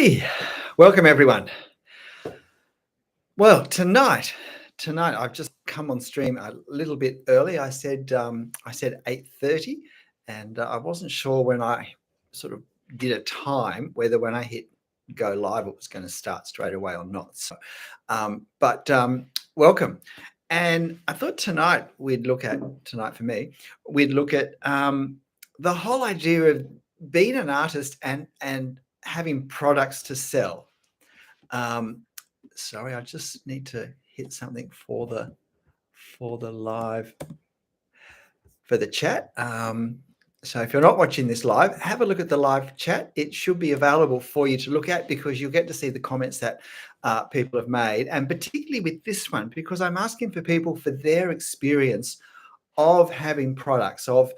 Hey, welcome everyone. Well, tonight I've just come on stream a little bit early. I said 8:30, and I wasn't sure when I sort of did a time whether when I hit go live it was going to start straight away or not. But welcome. And I thought tonight for me, we'd look at the whole idea of being an artist and having products to sell. Um, Sorry, I just need to hit something for the live for the chat. So if you're not watching this live, have a look at the live chat. It should be available for you to look at because you'll get to see the comments that people have made, and particularly with this one because I'm asking for people for their experience of having products, of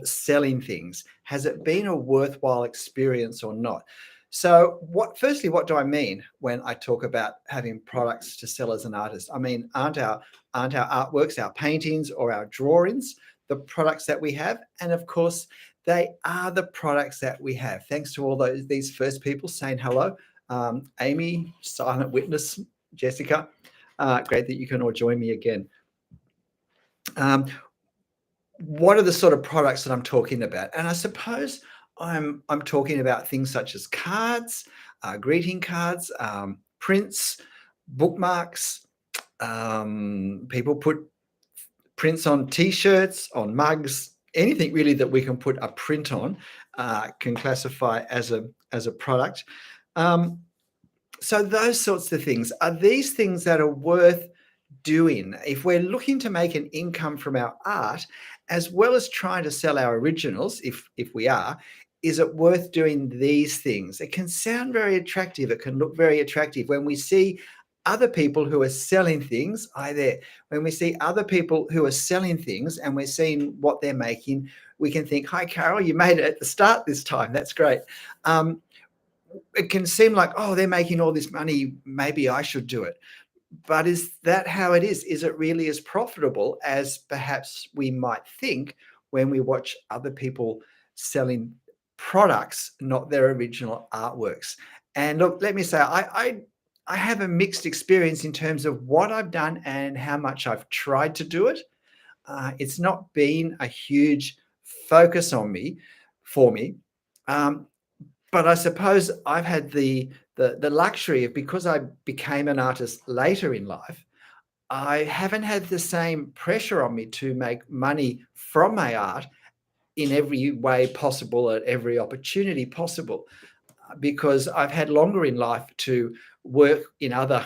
selling things. Has it been a worthwhile experience or not? So what do I mean when I talk about having products to sell as an artist? I mean, aren't our artworks, our paintings or our drawings the products that we have? And of course, they are the products that we have. Thanks to all these first people saying hello. Amy, Silent Witness, Jessica, great that you can all join me again. What are the sort of products that I'm talking about? And I suppose I'm talking about things such as cards, greeting cards, prints, bookmarks. People put prints on T-shirts, on mugs, anything really that we can put a print on can classify as a product. So those sorts of things are these things that are worth doing if we're looking to make an income from our art, as well as trying to sell our originals. If we are, is it worth doing these things? It can sound very attractive. It can look very attractive when we see other people who are selling things. When we see other people who are selling things and we're seeing what they're making, we can think, hi Carol, you made it at the start this time, that's great. It can seem like, oh, they're making all this money, maybe I should do it. But is that how it is? Is it really as profitable as perhaps we might think when we watch other people selling products, not their original artworks? And look, let me say, I have a mixed experience in terms of what I've done and how much I've tried to do it. It's not been a huge focus for me. But I suppose I've had the luxury of, because I became an artist later in life, I haven't had the same pressure on me to make money from my art in every way possible at every opportunity possible, because I've had longer in life to work in other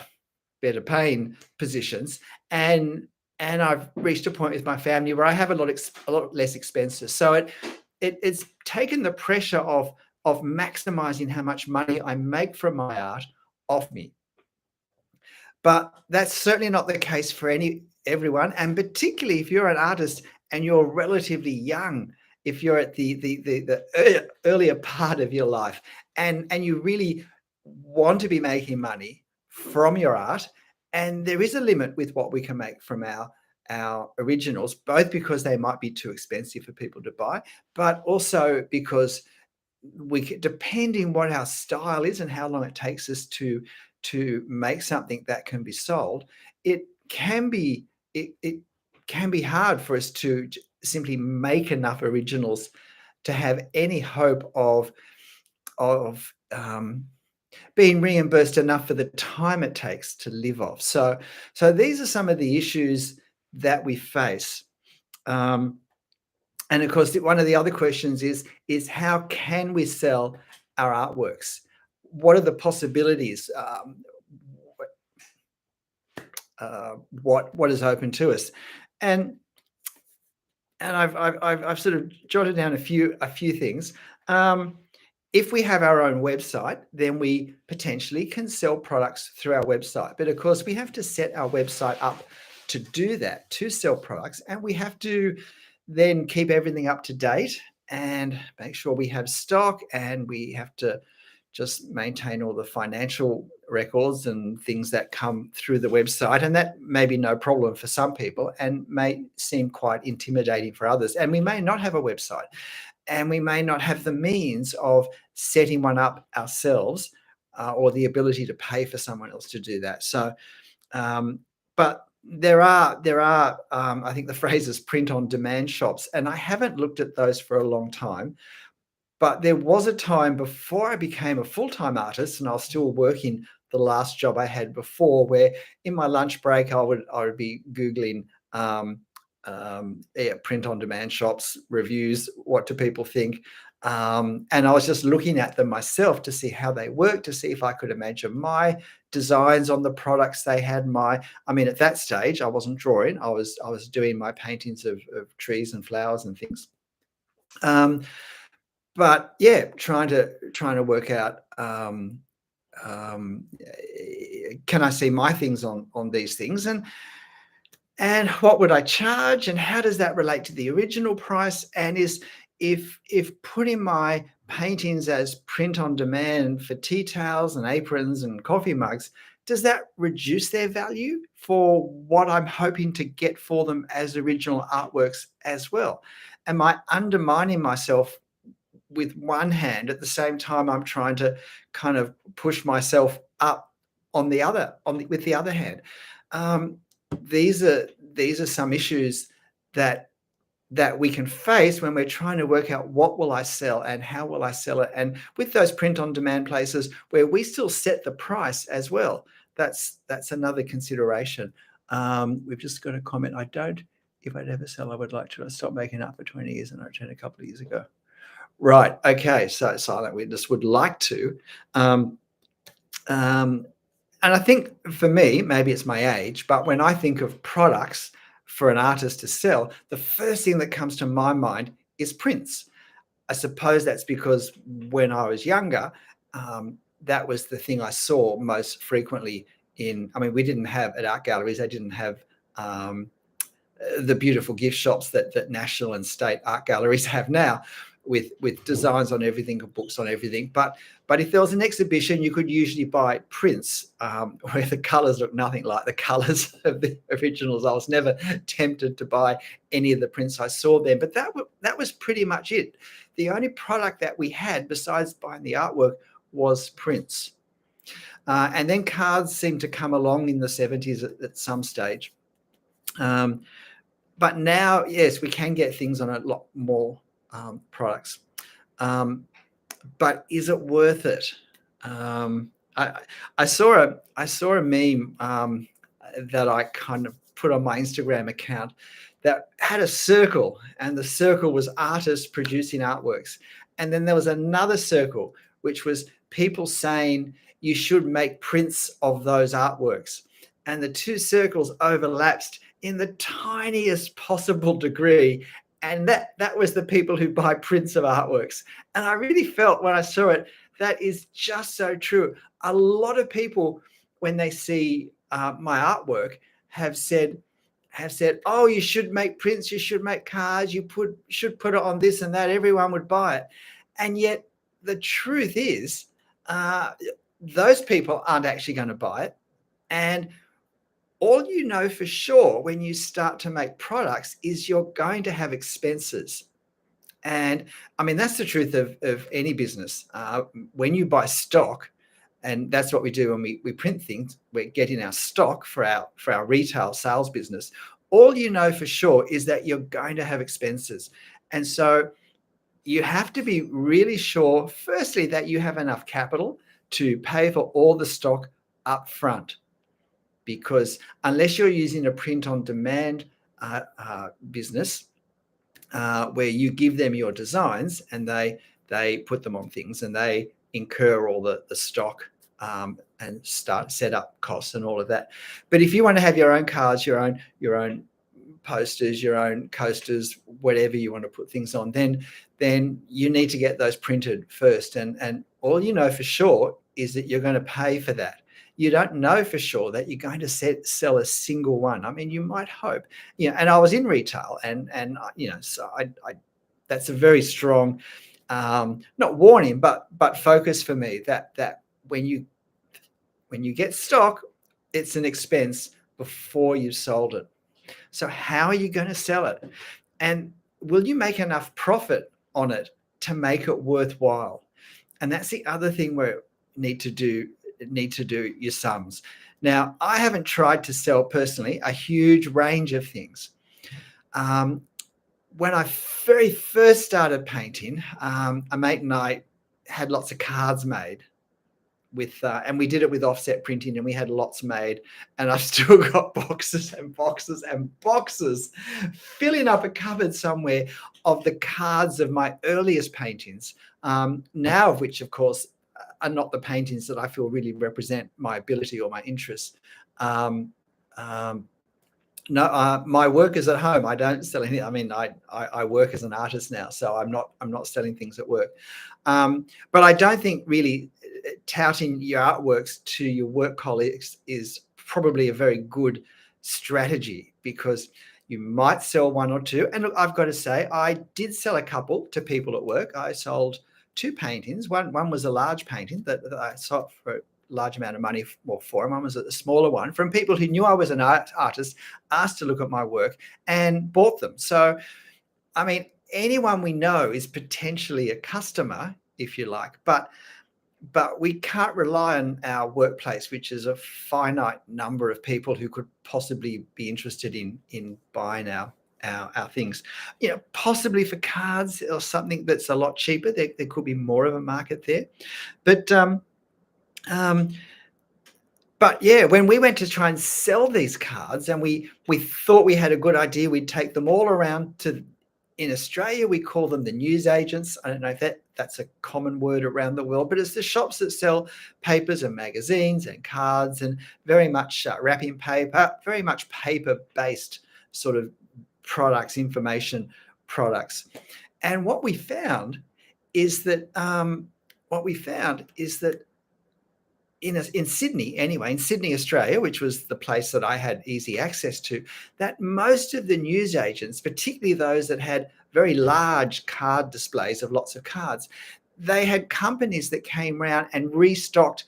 better paying positions, and I've reached a point with my family where I have a lot less expenses. So it's taken the pressure of maximizing how much money I make from my art off me. But that's certainly not the case for everyone, and particularly if you're an artist and you're relatively young, if you're at the earlier part of your life, and you really want to be making money from your art, and there is a limit with what we can make from our originals, both because they might be too expensive for people to buy, but also because depending what our style is and how long it takes us to make something that can be sold, it can be hard for us to simply make enough originals to have any hope of being reimbursed enough for the time it takes to live off. So these are some of the issues that we face. And of course, one of the other questions is how can we sell our artworks? What are the possibilities? What is open to us? And I've sort of jotted down a few things. If we have our own website, then we potentially can sell products through our website. But of course, we have to set our website up to do that, to sell products, and we have to then keep everything up to date and make sure we have stock, and we have to just maintain all the financial records and things that come through the website. And that may be no problem for some people and may seem quite intimidating for others. And we may not have a website, and we may not have the means of setting one up ourselves or the ability to pay for someone else to do that. So, but there are I think the phrase is print on demand shops, and I haven't looked at those for a long time. But there was a time before I became a full-time artist, and I was still working the last job I had before, where in my lunch break I would be googling yeah, print on demand shops reviews. What do people think? And I was just looking at them myself to see how they work, to see if I could imagine my designs on the products they had. I mean, at that stage, I wasn't drawing; I was doing my paintings of trees and flowers and things. Um, but yeah, trying to work out, can I see my things on these things, and what would I charge, and how does that relate to the original price, and is if putting my paintings as print on demand for tea towels and aprons and coffee mugs, does that reduce their value for what I'm hoping to get for them as original artworks as well? Am I undermining myself with one hand at the same time I'm trying to kind of push myself up on the other with the other hand? Um, these are some issues that we can face when we're trying to work out what will I sell and how will I sell it. And with those print on demand places where we still set the price as well, that's another consideration. We've just got a comment. I don't, if I'd ever sell, I would like to. I stopped making up for 20 years and I returned a couple of years ago. Right. Okay. So silent witness would like to. Um, um, and I think for me, maybe it's my age, but when I think of products for an artist to sell, the first thing that comes to my mind is prints. I suppose that's because when I was younger, that was the thing I saw most frequently in. I mean, we didn't have at art galleries, they didn't have um, the beautiful gift shops that national and state art galleries have now, with designs on everything or books on everything. But if there was an exhibition, you could usually buy prints where the colors look nothing like the colors of the originals. I was never tempted to buy any of the prints I saw then, but that was pretty much it. The only product that we had besides buying the artwork was prints. And then cards seemed to come along in the 70s at some stage. But now, yes, we can get things on a lot more products. But is it worth it? I saw a meme that I kind of put on my Instagram account that had a circle, and the circle was artists producing artworks, and then there was another circle which was people saying you should make prints of those artworks, and the two circles overlapped in the tiniest possible degree, and that was the people who buy prints of artworks. And I really felt when I saw it, that is just so true. A lot of people, when they see my artwork, have said, "Oh, you should make prints, you should make cards, should put it on this and that. Everyone would buy it." And yet, the truth is, those people aren't actually going to buy it. And all you know for sure when you start to make products is you're going to have expenses. And I mean, that's the truth of any business. When you buy stock, and that's what we do when we print things, we're getting our stock for our retail sales business. All you know for sure is that you're going to have expenses. And so you have to be really sure, firstly, that you have enough capital to pay for all the stock up front. Because unless you're using a print on demand business, where you give them your designs and they put them on things and they incur all the stock and start set up costs and all of that. But if you want to have your own cards, your own posters, your own coasters, whatever you want to put things on, then you need to get those printed first. And all you know for sure is that you're going to pay for that. You don't know for sure that you're going to sell a single one. I mean, you might hope, and I was in retail, and so I that's a very strong, not warning, but focus for me that when you get stock, it's an expense before you've sold it. So how are you going to sell it? And will you make enough profit on it to make it worthwhile? And that's the other thing where need to do your sums. Now, I haven't tried to sell personally a huge range of things. When I very first started painting, a mate and I had lots of cards made with, and we did it with offset printing, and we had lots made, and I've still got boxes and boxes and boxes filling up a cupboard somewhere of the cards of my earliest paintings, now of which, of course, are not the paintings that I feel really represent my ability or my interests. Um, um, no, my work is at home. I don't sell anything. I mean, I work as an artist now, so I'm not selling things at work. But I don't think really touting your artworks to your work colleagues is probably a very good strategy, because you might sell one or two. And look, I've got to say, I did sell a couple to people at work. I sold two paintings. One was a large painting that I sold for large amount of money for him. One was a smaller one from people who knew I was an artist, asked to look at my work, and bought them. So, I mean, anyone we know is potentially a customer, if you like, but we can't rely on our workplace, which is a finite number of people who could possibly be interested in buying our things. Possibly for cards or something that's a lot cheaper, there could be more of a market there. But yeah, when we went to try and sell these cards, and we thought we had a good idea, we'd take them all around to, in Australia, we call them the news agents. I don't know if that's a common word around the world, but it's the shops that sell papers and magazines and cards, and very much wrapping paper, very much paper-based sort of products, information products. And what we found is that in Sydney, anyway, in Sydney, Australia, which was the place that I had easy access to, that most of the news agents, particularly those that had very large card displays of lots of cards, they had companies that came around and restocked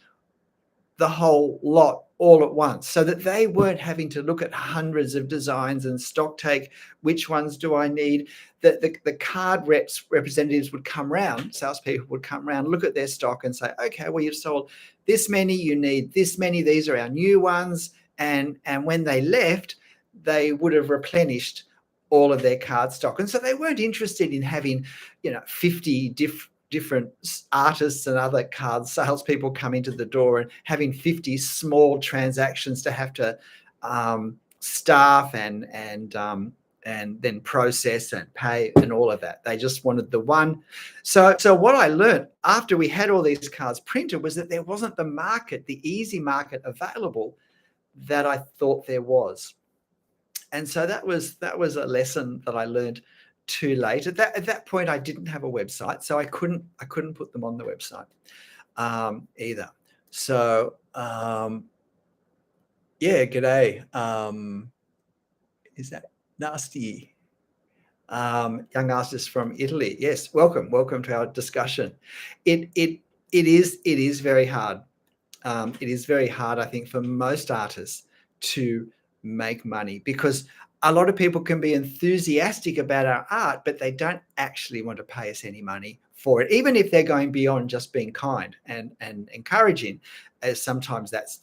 the whole lot all at once, so that they weren't having to look at hundreds of designs and stock take, which ones do I need. The card representatives would come around, salespeople would come around, look at their stock and say, okay, well, you've sold this many, you need this many, these are our new ones. And when they left, they would have replenished all of their card stock. And so they weren't interested in having, 50 different artists and other card salespeople come into the door and having 50 small transactions to have to staff and then process and pay and all of that. They just wanted the one. So what I learned after we had all these cards printed was that there wasn't the market, the easy market available that I thought there was. And so that was a lesson that I learned too late. At that point, I didn't have a website, so I couldn't put them on the website either. So yeah, g'day. Is that Nasty? Young artist from Italy. Yes, welcome to our discussion. It is very hard. It is very hard, I think, for most artists to make money, because a lot of people can be enthusiastic about our art, but they don't actually want to pay us any money for it, even if they're going beyond just being kind and encouraging, as sometimes it's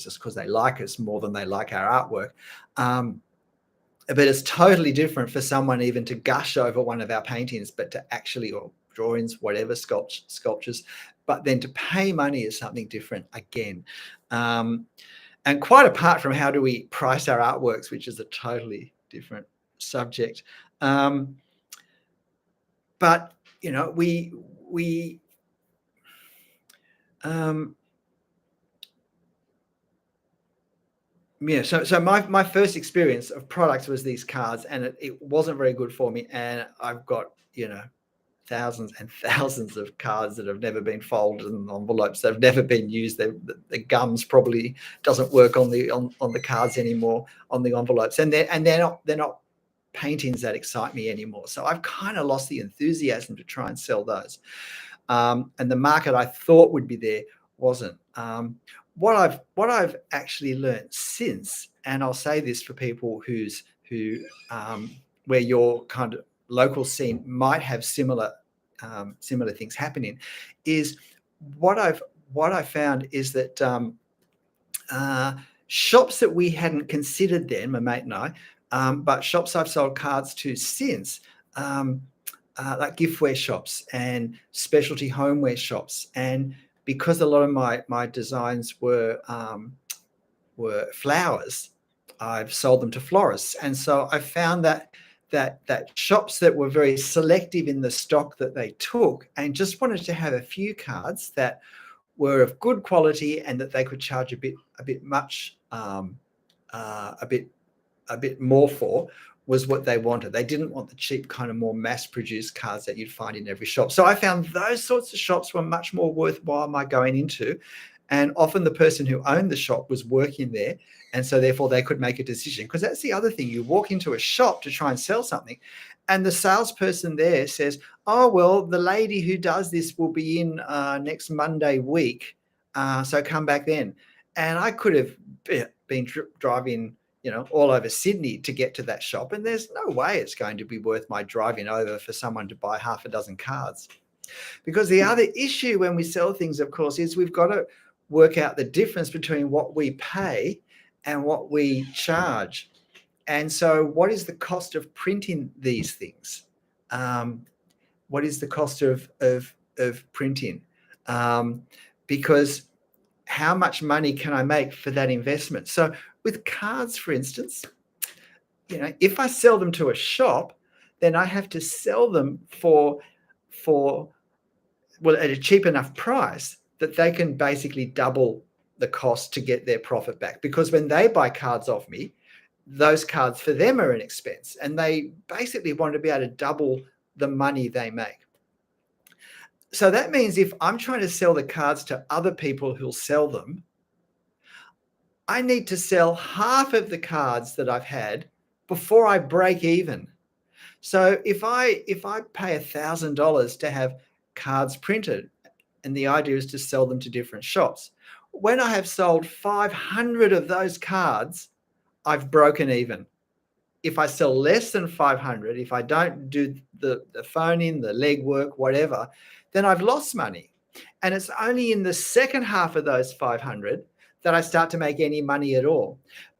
just because they like us more than they like our artwork. But it's totally different for someone even to gush over one of our paintings, but to actually, or drawings, whatever, sculptures, but then to pay money is something different again. And quite apart from how do we price our artworks, which is a totally different subject. But, yeah, so my first experience of products was these cards, and it wasn't very good for me. And I've got, thousands and thousands of cards that have never been folded, and envelopes that have never been used. The gums probably doesn't work on the cards anymore, on the envelopes, and they're not paintings that excite me anymore. So I've kind of lost the enthusiasm to try and sell those. And the market I thought would be there wasn't. What I've actually learned since, and I'll say this for people where your kind of local scene might have similar things happening, is what I've what I found is that uh, shops that we hadn't considered then, my mate and I, but shops I've sold cards to since, um, like giftware shops and specialty homeware shops. And because a lot of my designs were flowers, I've sold them to florists. And so I found that shops that were very selective in the stock that they took and just wanted to have a few cards that were of good quality and that they could charge a bit much, a bit more for, was what they wanted. They didn't want the cheap kind of more mass-produced cards that you'd find in every shop. So I found those sorts of shops were much more worthwhile my going into, and often the person who owned the shop was working there, and so therefore they could make a decision. Because that's the other thing, you walk into a shop to try and sell something, and the salesperson there says, oh, well, the lady who does this will be in next Monday week, so come back then. And I could have been driving, all over Sydney to get to that shop, and there's no way it's going to be worth my driving over for someone to buy half a dozen cards. Because the other issue when we sell things, of course, is we've got to work out the difference between what we pay and what we charge. And so what is the cost of printing these things? What is the cost of printing? Because how much money can I make for that investment? So with cards, for instance, if I sell them to a shop, then I have to sell them for at a cheap enough price that they can basically double the cost to get their profit back. Because when they buy cards off me, those cards for them are an expense, and they basically want to be able to double the money they make. So that means if I'm trying to sell the cards to other people who'll sell them, I need to sell half of the cards that I've had before I break even. So if I pay $1,000 to have cards printed, and the idea is to sell them to different shops, when I have sold 500 of those cards, I've broken even. If I sell less than 500, if I don't do the phone in, the legwork, whatever, then I've lost money. And it's only in the second half of those 500 that I start to make any money at all.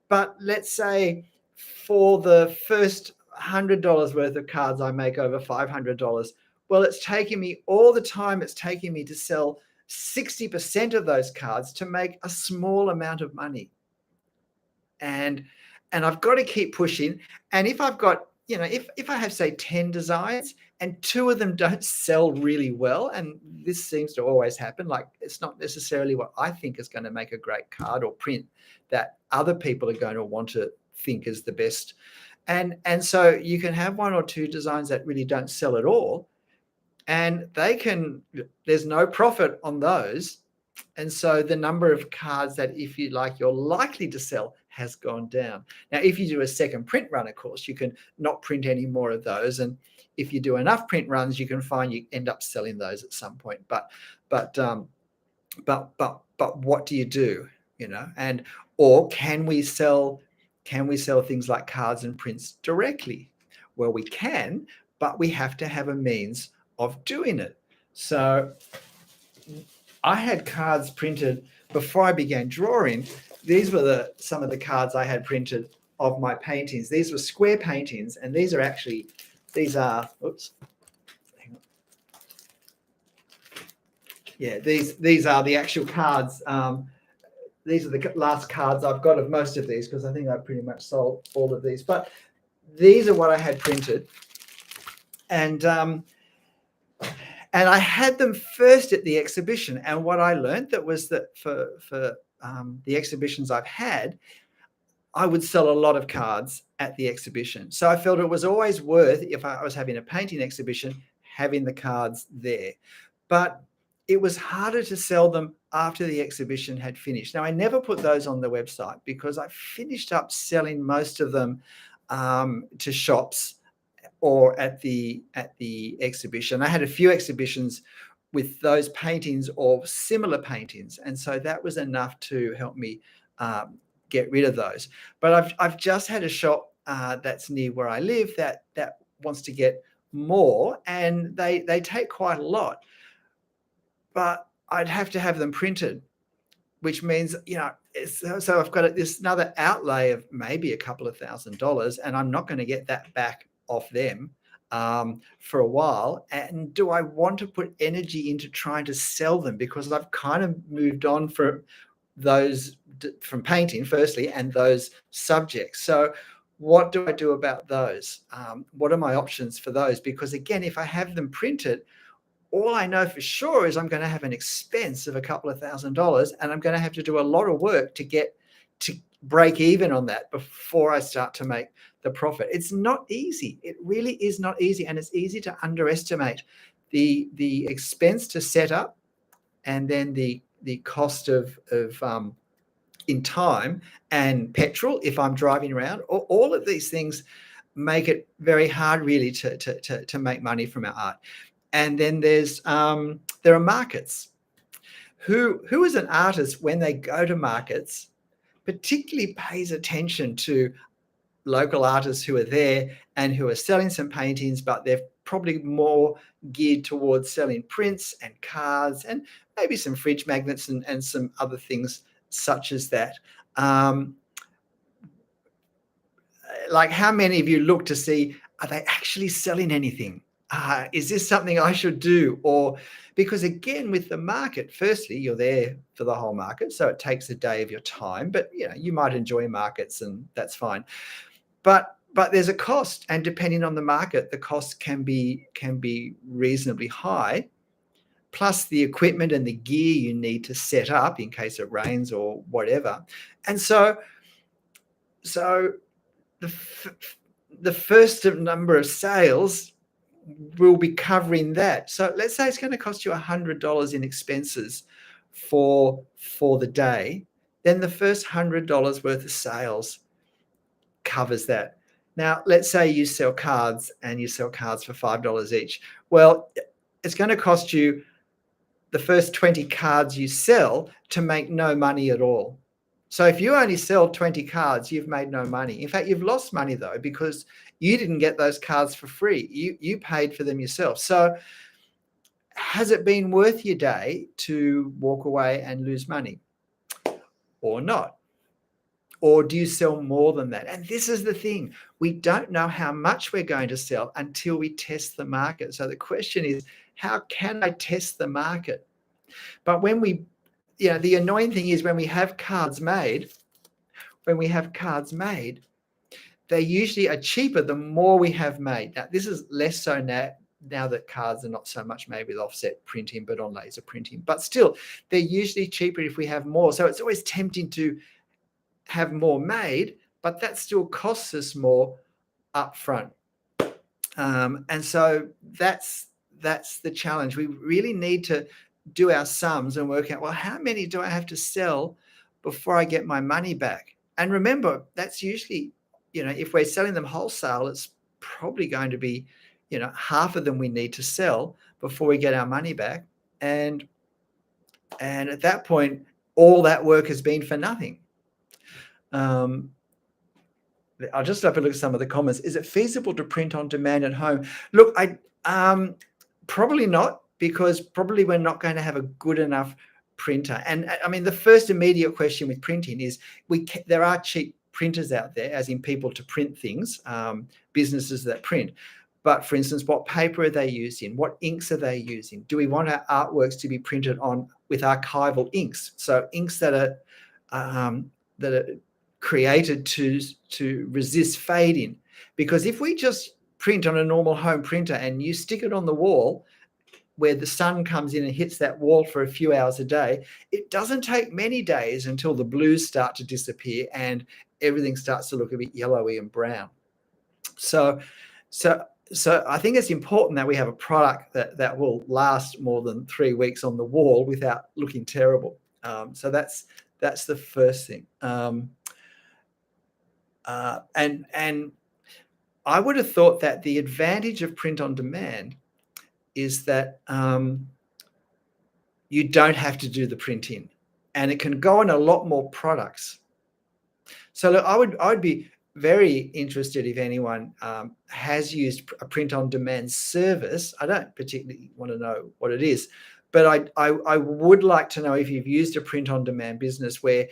But let's say for the first $100 worth of cards, I make over $500. Well, it's taking me all the time it's taking me to sell 60% of those cards to make a small amount of money. And I've got to keep pushing. And if I've got, if I have, say, 10 designs and 2 of them don't sell really well, and this seems to always happen, like it's not necessarily what I think is going to make a great card or print that other people are going to want to think is the best. And so you can have 1 or 2 designs that really don't sell at all, and there's no profit on those. And so the number of cards that, if you like, you're likely to sell has gone down. Now, if you do a second print run, of course, you can not print any more of those. And if you do enough print runs, you can find you end up selling those at some point. But what do you do? And or can we sell things like cards and prints directly? Well, we can, but we have to have a means of doing it. So I had cards printed before I began drawing. These were some of the cards I had printed of my paintings. These were square paintings, and these are, oops. Hang on. Yeah, these are the actual cards. These are the last cards I've got of most of these, because I think I pretty much sold all of these. But these are what I had printed. And I had them first at the exhibition. And what I learned was that for the exhibitions I've had, I would sell a lot of cards at the exhibition. So I felt it was always worth, if I was having a painting exhibition, having the cards there. But it was harder to sell them after the exhibition had finished. Now, I never put those on the website because I finished up selling most of them to shops or at the exhibition. I had a few exhibitions with those paintings or similar paintings, and so that was enough to help me get rid of those. But I've just had a shop that's near where I live that wants to get more, and they take quite a lot. But I'd have to have them printed, which means, so I've got this another outlay of maybe a couple of $1,000, and I'm not going to get that back off them for a while. And do I want to put energy into trying to sell them, because I've kind of moved on from painting firstly and those subjects? So what do I do about those? What are my options for those? Because again, if I have them printed, all I know for sure is I'm going to have an expense of a couple of $1,000, and I'm going to have to do a lot of work to get to break even on that before I start to make the profit. It's not easy. It really is not easy. And it's easy to underestimate the expense to set up, and then the cost of in time and petrol if I'm driving around. All of these things make it very hard really to make money from our art. And then there are markets. Who as an artist, when they go to markets, particularly pays attention to local artists who are there and who are selling some paintings, but they're probably more geared towards selling prints and cards and maybe some fridge magnets and some other things such as that. Like, how many of you look to see, are they actually selling anything? Is this something I should do? Or because again, with the market, firstly, you're there for the whole market, so it takes a day of your time, but you might enjoy markets and that's fine. But there's a cost, and depending on the market, the cost can be reasonably high, plus the equipment and the gear you need to set up in case it rains or whatever. And so the first number of sales will be covering that. So let's say it's going to cost you $100 in expenses for the day. Then the first $100 worth of sales covers that. Now, let's say you sell cards and you sell cards for $5 each. Well, it's going to cost you the first 20 cards you sell to make no money at all. So if you only sell 20 cards, you've made no money. In fact, you've lost money though, because you didn't get those cards for free. You paid for them yourself. So has it been worth your day to walk away and lose money or not? Or do you sell more than that? And this is the thing. We don't know how much we're going to sell until we test the market. So the question is, how can I test the market? But when the annoying thing is when we have cards made, they usually are cheaper the more we have made. Now, this is less so now that cards are not so much made with offset printing, but on laser printing. But still, they're usually cheaper if we have more. So it's always tempting to have more made, but that still costs us more upfront. And so that's the challenge. We really need to do our sums and work out, well, how many do I have to sell before I get my money back? And remember, that's usually, if we're selling them wholesale, it's probably going to be, half of them we need to sell before we get our money back. And at that point, all that work has been for nothing. I'll just have a look at some of the comments. Is it feasible to print on demand at home? Look, probably not, because probably we're not going to have a good enough printer. And I mean, the first immediate question with printing is there are cheap printers out there, as in people to print things, businesses that print. But for instance, what paper are they using? What inks are they using? Do we want our artworks to be printed on with archival inks? So inks that are created to resist fading. Because if we just print on a normal home printer and you stick it on the wall where the sun comes in and hits that wall for a few hours a day, it doesn't take many days until the blues start to disappear and everything starts to look a bit yellowy and brown. So I think it's important that we have a product that will last more than 3 weeks on the wall without looking terrible. So that's the first thing. And I would have thought that the advantage of print on demand is that you don't have to do the printing, and it can go on a lot more products. So look, I would be very interested if anyone has used a print on demand service. I don't particularly want to know what it is, but I would like to know if you've used a print on demand business where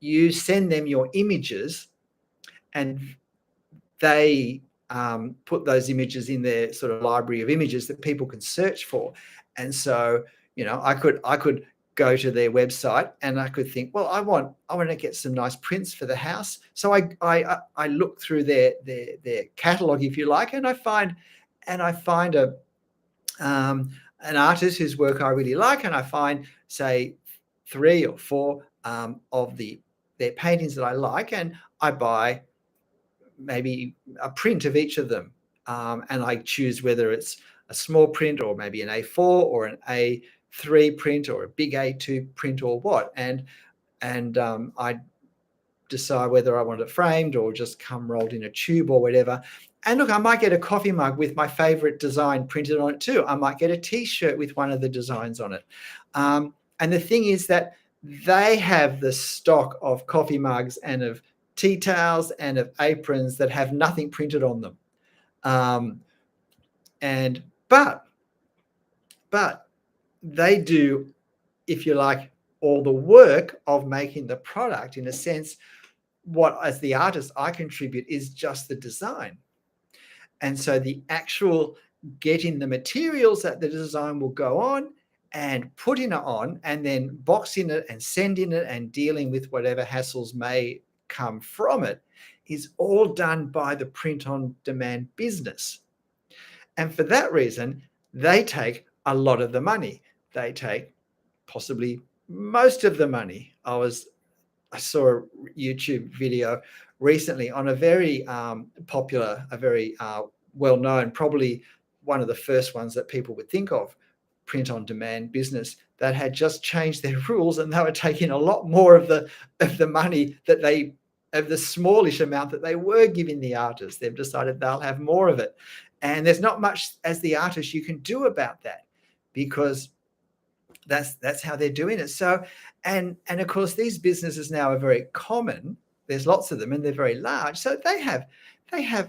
you send them your images and they put those images in their sort of library of images that people can search for. And so, I could go to their website and I could think, well, I want to get some nice prints for the house. So I look through their catalog, if you like, and I find an artist whose work I really like, and I find, say, 3 or 4 of their paintings that I like, and I buy maybe a print of each of them, and I choose whether it's a small print or maybe an A4 or an A3 print or a big A2 print or what, and I decide whether I want it framed or just come rolled in a tube or whatever. And look, I might get a coffee mug with my favorite design printed on it too. I might get a T-shirt with one of the designs on it. And the thing is that they have the stock of coffee mugs and of tea towels and of aprons that have nothing printed on them. And but they do, if you like, all the work of making the product. In a sense, what, as the artist, I contribute is just the design. And so the actual getting the materials that the design will go on and putting it on and then boxing it and sending it and dealing with whatever hassles may come from it is all done by the print on demand business. And for that reason, they take a lot of the money. They take possibly most of the money. I saw a YouTube video recently on a very popular, a very well-known, probably one of the first ones that people would think of, print on demand business, that had just changed their rules, and they were taking a lot more of the money of the smallish amount that they were giving the artists. They've decided they'll have more of it. And there's not much as the artist you can do about that, because that's how they're doing it. So, and of course, these businesses now are very common. There's lots of them, and they're very large. So they have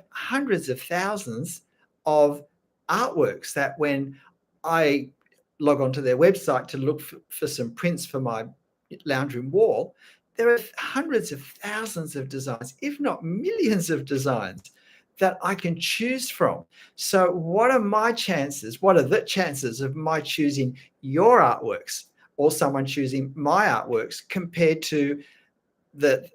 hundreds of thousands of artworks that when I log onto their website to look for some prints for my lounge room wall, there are hundreds of thousands of designs, if not millions of designs, that I can choose from. So what are the chances of my choosing your artworks or someone choosing my artworks compared to the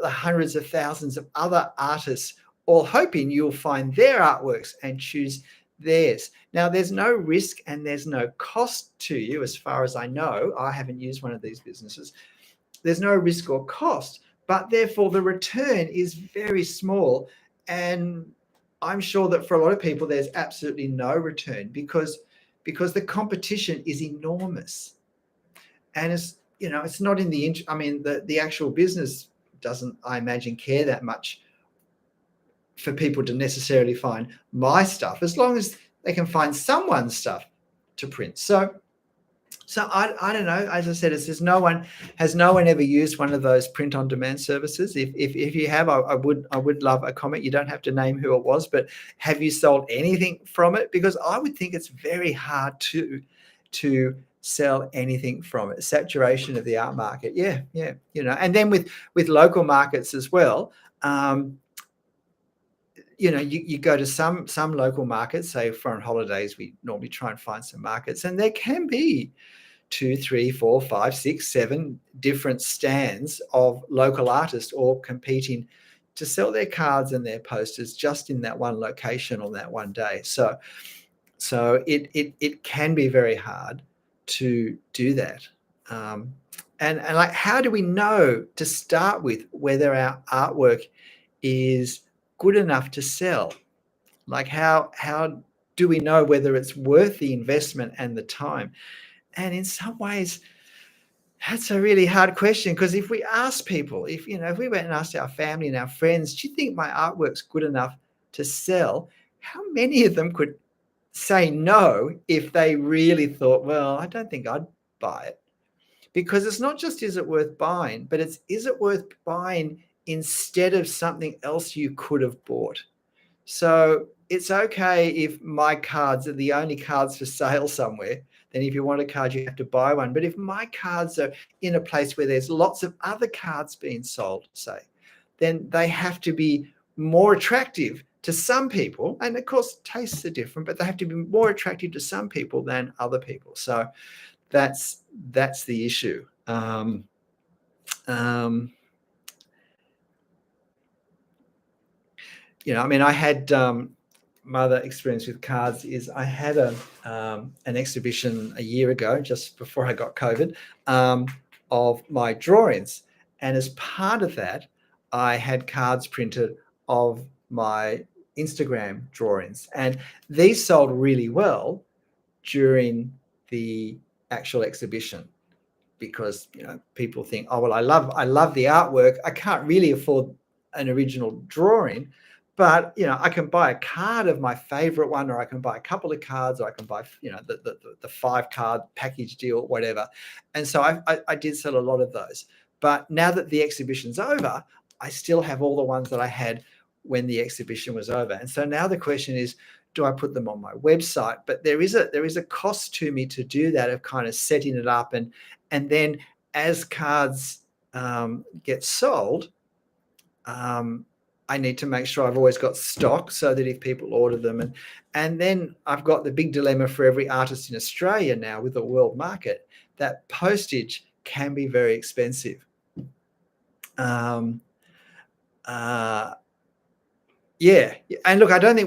hundreds of thousands of other artists, all hoping you'll find their artworks and choose theirs? Now, there's no risk and there's no cost to you, as far as I know. I haven't used one of these businesses. There's no risk or cost, but therefore the return is very small. And I'm sure that for a lot of people, there's absolutely no return because the competition is enormous. And it's not in the the actual business doesn't, I imagine, care that much for people to necessarily find my stuff, as long as they can find someone's stuff to print. So I don't know. As I said, has no one ever used one of those print on demand services? If you have, I would love a comment. You don't have to name who it was, but have you sold anything from it? Because I would think it's very hard to sell anything from it. Saturation of the art market. Yeah. And then with local markets as well. You go to some local markets, say foreign holidays, we normally try and find some markets, and there can be 2, 3, 4, 5, 6, 7 different stands of local artists all competing to sell their cards and their posters just in that one location on that one day. So it can be very hard to do that. And like, how do we know to start with whether our artwork is good enough to sell? Like, how do we know whether it's worth the investment and the time? And in some ways, that's a really hard question, because if we ask people, if we went and asked our family and our friends, do you think my artwork's good enough to sell? How many of them could say no if they really thought, well, I don't think I'd buy it? Because it's not just, is it worth buying, but it's, is it worth buying instead of something else you could have bought? So it's okay if my cards are the only cards for sale somewhere. then if you want a card, you have to buy one. But if my cards are in a place where there's lots of other cards being sold, say, then they have to be more attractive to some people. And of course, tastes are different, but they have to be more attractive to some people than other people. So that's the issue. You know, I mean, I had my other experience with cards is I had an exhibition a year ago, just before I got COVID, of my drawings. And as part of that, I had cards printed of my Instagram drawings. And these sold really well during the actual exhibition, because, you know, people think, oh, well, I love the artwork. I can't really afford an original drawing, but, you know, I can buy a card of my favorite one, or I can buy a couple of cards, or I can buy, you know, the 5-card package deal, whatever. And so I did sell a lot of those. But now that the exhibition's over, I still have all the ones that I had when the exhibition was over. And so now the question is, do I put them on my website? But there is a cost to me to do that, of kind of setting it up, and then as cards get sold, I need to make sure I've always got stock, so that if people order them, and then I've got the big dilemma for every artist in Australia now with the world market, that postage can be very expensive. Yeah, and look, I don't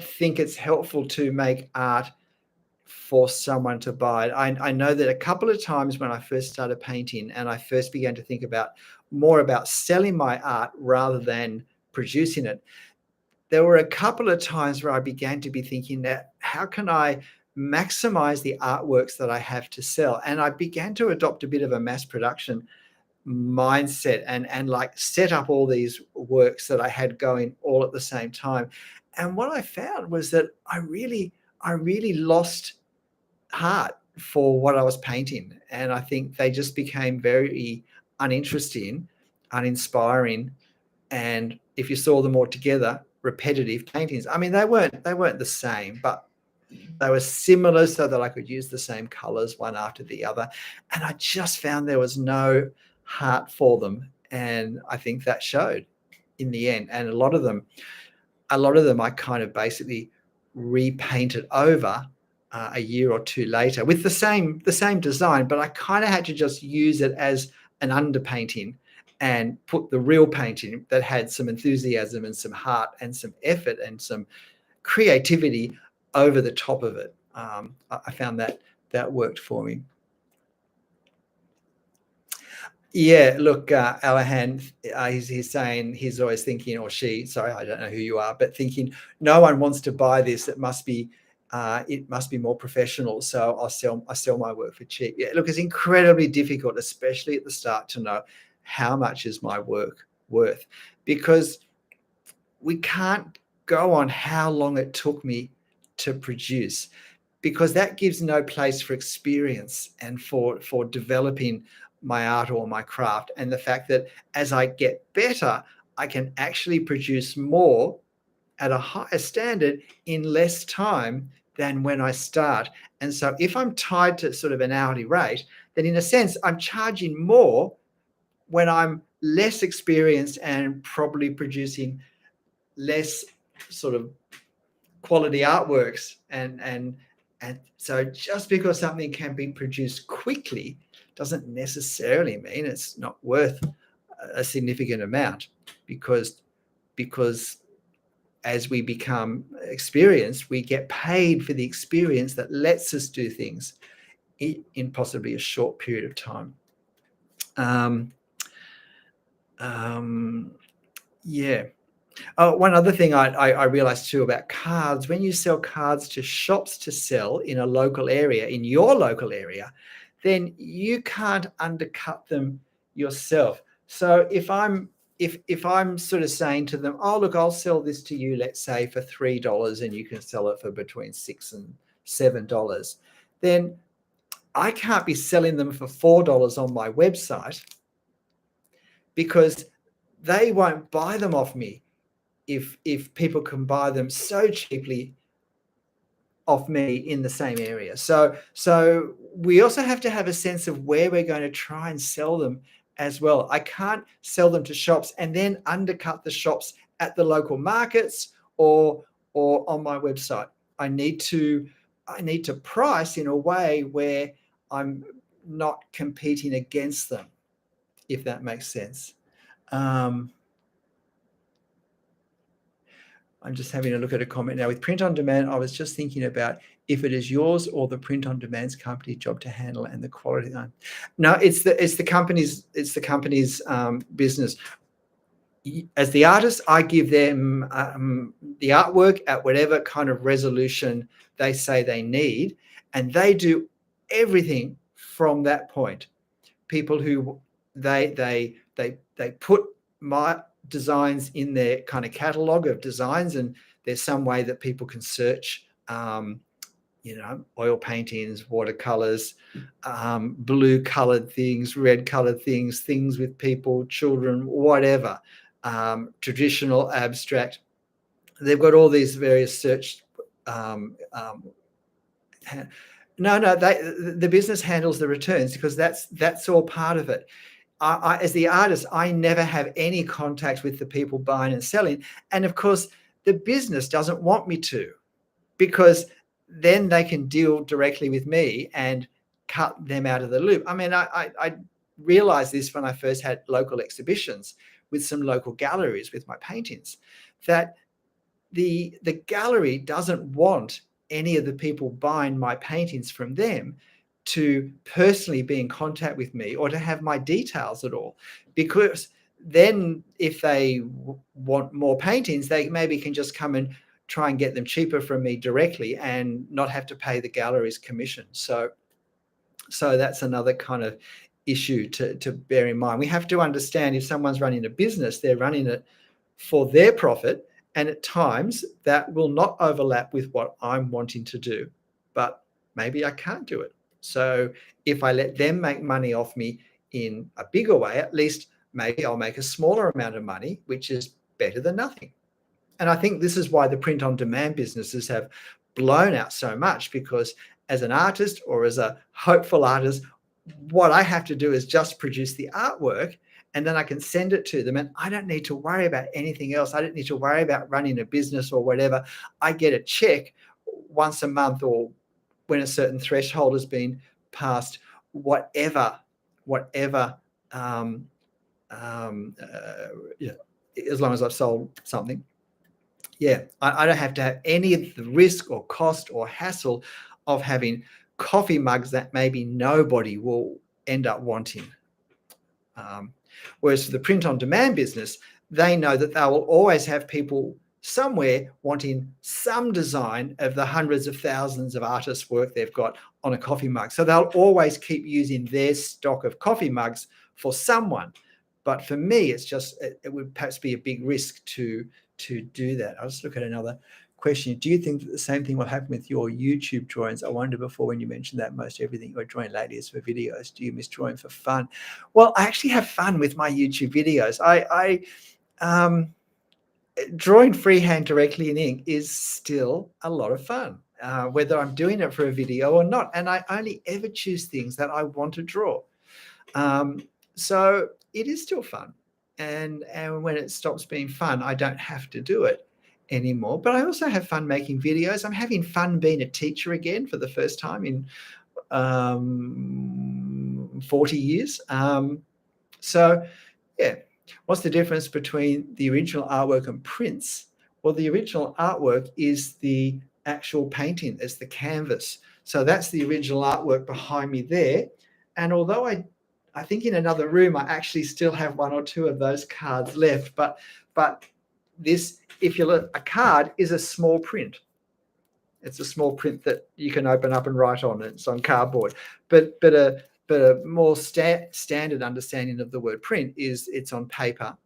think it's helpful to make art for someone to buy it. I know that a couple of times when I first started painting and I first began to think more about selling my art rather than producing it, there were a couple of times where I began to be thinking that, how can I maximize the artworks that I have to sell? And I began to adopt a bit of a mass production mindset, and like set up all these works that I had going all at the same time. And what I found was that I really lost heart for what I was painting. And I think they just became very uninteresting, uninspiring. And if you saw them all together, repetitive paintings. I mean, they weren't the same, but they were similar, so that I could use the same colors one after the other. And I just found there was no heart for them. And I think that showed in the end. And a lot of them I kind of basically repainted over a year or two later with the same design, but I kind of had to just use it as an underpainting and put the real painting that had some enthusiasm and some heart and some effort and some creativity over the top of it. I found that worked for me. Yeah, look, Alahan, he's saying he's always thinking, or she, sorry, I don't know who you are, but thinking, no one wants to buy this. It must be more professional. So I sell my work for cheap. Yeah, look, it's incredibly difficult, especially at the start, to know how much is my work worth, because we can't go on how long it took me to produce, because that gives no place for experience and for developing my art or my craft. And the fact that as I get better, I can actually produce more at a higher standard in less time than when I start. And so if I'm tied to sort of an hourly rate, then in a sense, I'm charging more when I'm less experienced and probably producing less sort of quality artworks. And so just because something can be produced quickly doesn't necessarily mean it's not worth a significant amount, because as we become experienced, we get paid for the experience that lets us do things in possibly a short period of time. Yeah. Oh, one other thing I realized too about cards: when you sell cards to shops to sell in a local area, in your local area, then you can't undercut them yourself. So if I'm sort of saying to them, oh, look, I'll sell this to you, let's say for $3, and you can sell it for between $6 and $7, then I can't be selling them for $4 on my website, because they won't buy them off me if people can buy them so cheaply off me in the same area. So we also have to have a sense of where we're going to try and sell them as well. I can't sell them to shops and then undercut the shops at the local markets or on my website. I need to price in a way where I'm not competing against them, if that makes sense. I'm just having a look at a comment now. With print on demand, I was just thinking about if it is yours or the print on demand's company job to handle and the quality. No, it's the company's business. As the artist, I give them the artwork at whatever kind of resolution they say they need, and they do everything from that point. People who they put my designs in their kind of catalog of designs, and there's some way that people can search oil paintings, watercolors, blue colored things, red colored things with people, children, whatever, traditional, abstract. They've got all these various search. The business handles the returns because that's all part of it. I, as the artist, I never have any contact with the people buying and selling. And of course, the business doesn't want me to, because then they can deal directly with me and cut them out of the loop. I mean, I realized this when I first had local exhibitions with some local galleries with my paintings, that the gallery doesn't want any of the people buying my paintings from them to personally be in contact with me or to have my details at all, because then if they want more paintings, they maybe can just come and try and get them cheaper from me directly and not have to pay the gallery's commission. So that's another kind of issue to bear in mind. We have to understand, if someone's running a business, they're running it for their profit, and at times that will not overlap with what I'm wanting to do, but maybe I can't do it. So if I let them make money off me in a bigger way, at least maybe I'll make a smaller amount of money, which is better than nothing. And I think this is why the print on demand businesses have blown out so much, because as an artist or as a hopeful artist, what I have to do is just produce the artwork, and then I can send it to them, and I don't need to worry about anything else. I don't need to worry about running a business or whatever. I get a check once a month, or when a certain threshold has been passed, whatever, as long as I've sold something. Yeah, I don't have to have any of the risk or cost or hassle of having coffee mugs that maybe nobody will end up wanting. Whereas for the print on demand business, they know that they will always have people somewhere wanting some design of the hundreds of thousands of artists' work they've got on a coffee mug. So they'll always keep using their stock of coffee mugs for someone. But for me, it's just, it would perhaps be a big risk to do that. I'll just look at another question. Do you think that the same thing will happen with your YouTube drawings? I wondered before, when you mentioned that most everything you're drawing lately is for videos. Do you miss drawing for fun? Well, I actually have fun with my YouTube videos. Drawing freehand directly in ink is still a lot of fun, whether I'm doing it for a video or not. And I only ever choose things that I want to draw. So it is still fun. And when it stops being fun, I don't have to do it anymore. But I also have fun making videos. I'm having fun being a teacher again for the first time in 40 years. So, yeah. What's the difference between the original artwork and prints? Well, the original artwork is the actual painting, it's the canvas. So that's the original artwork behind me there. And although I think in another room, I actually still have one or two of those cards left. But this, if you look, a card is a small print. It's a small print that you can open up and write on. It's on cardboard. But a more standard understanding of the word print is it's on paper,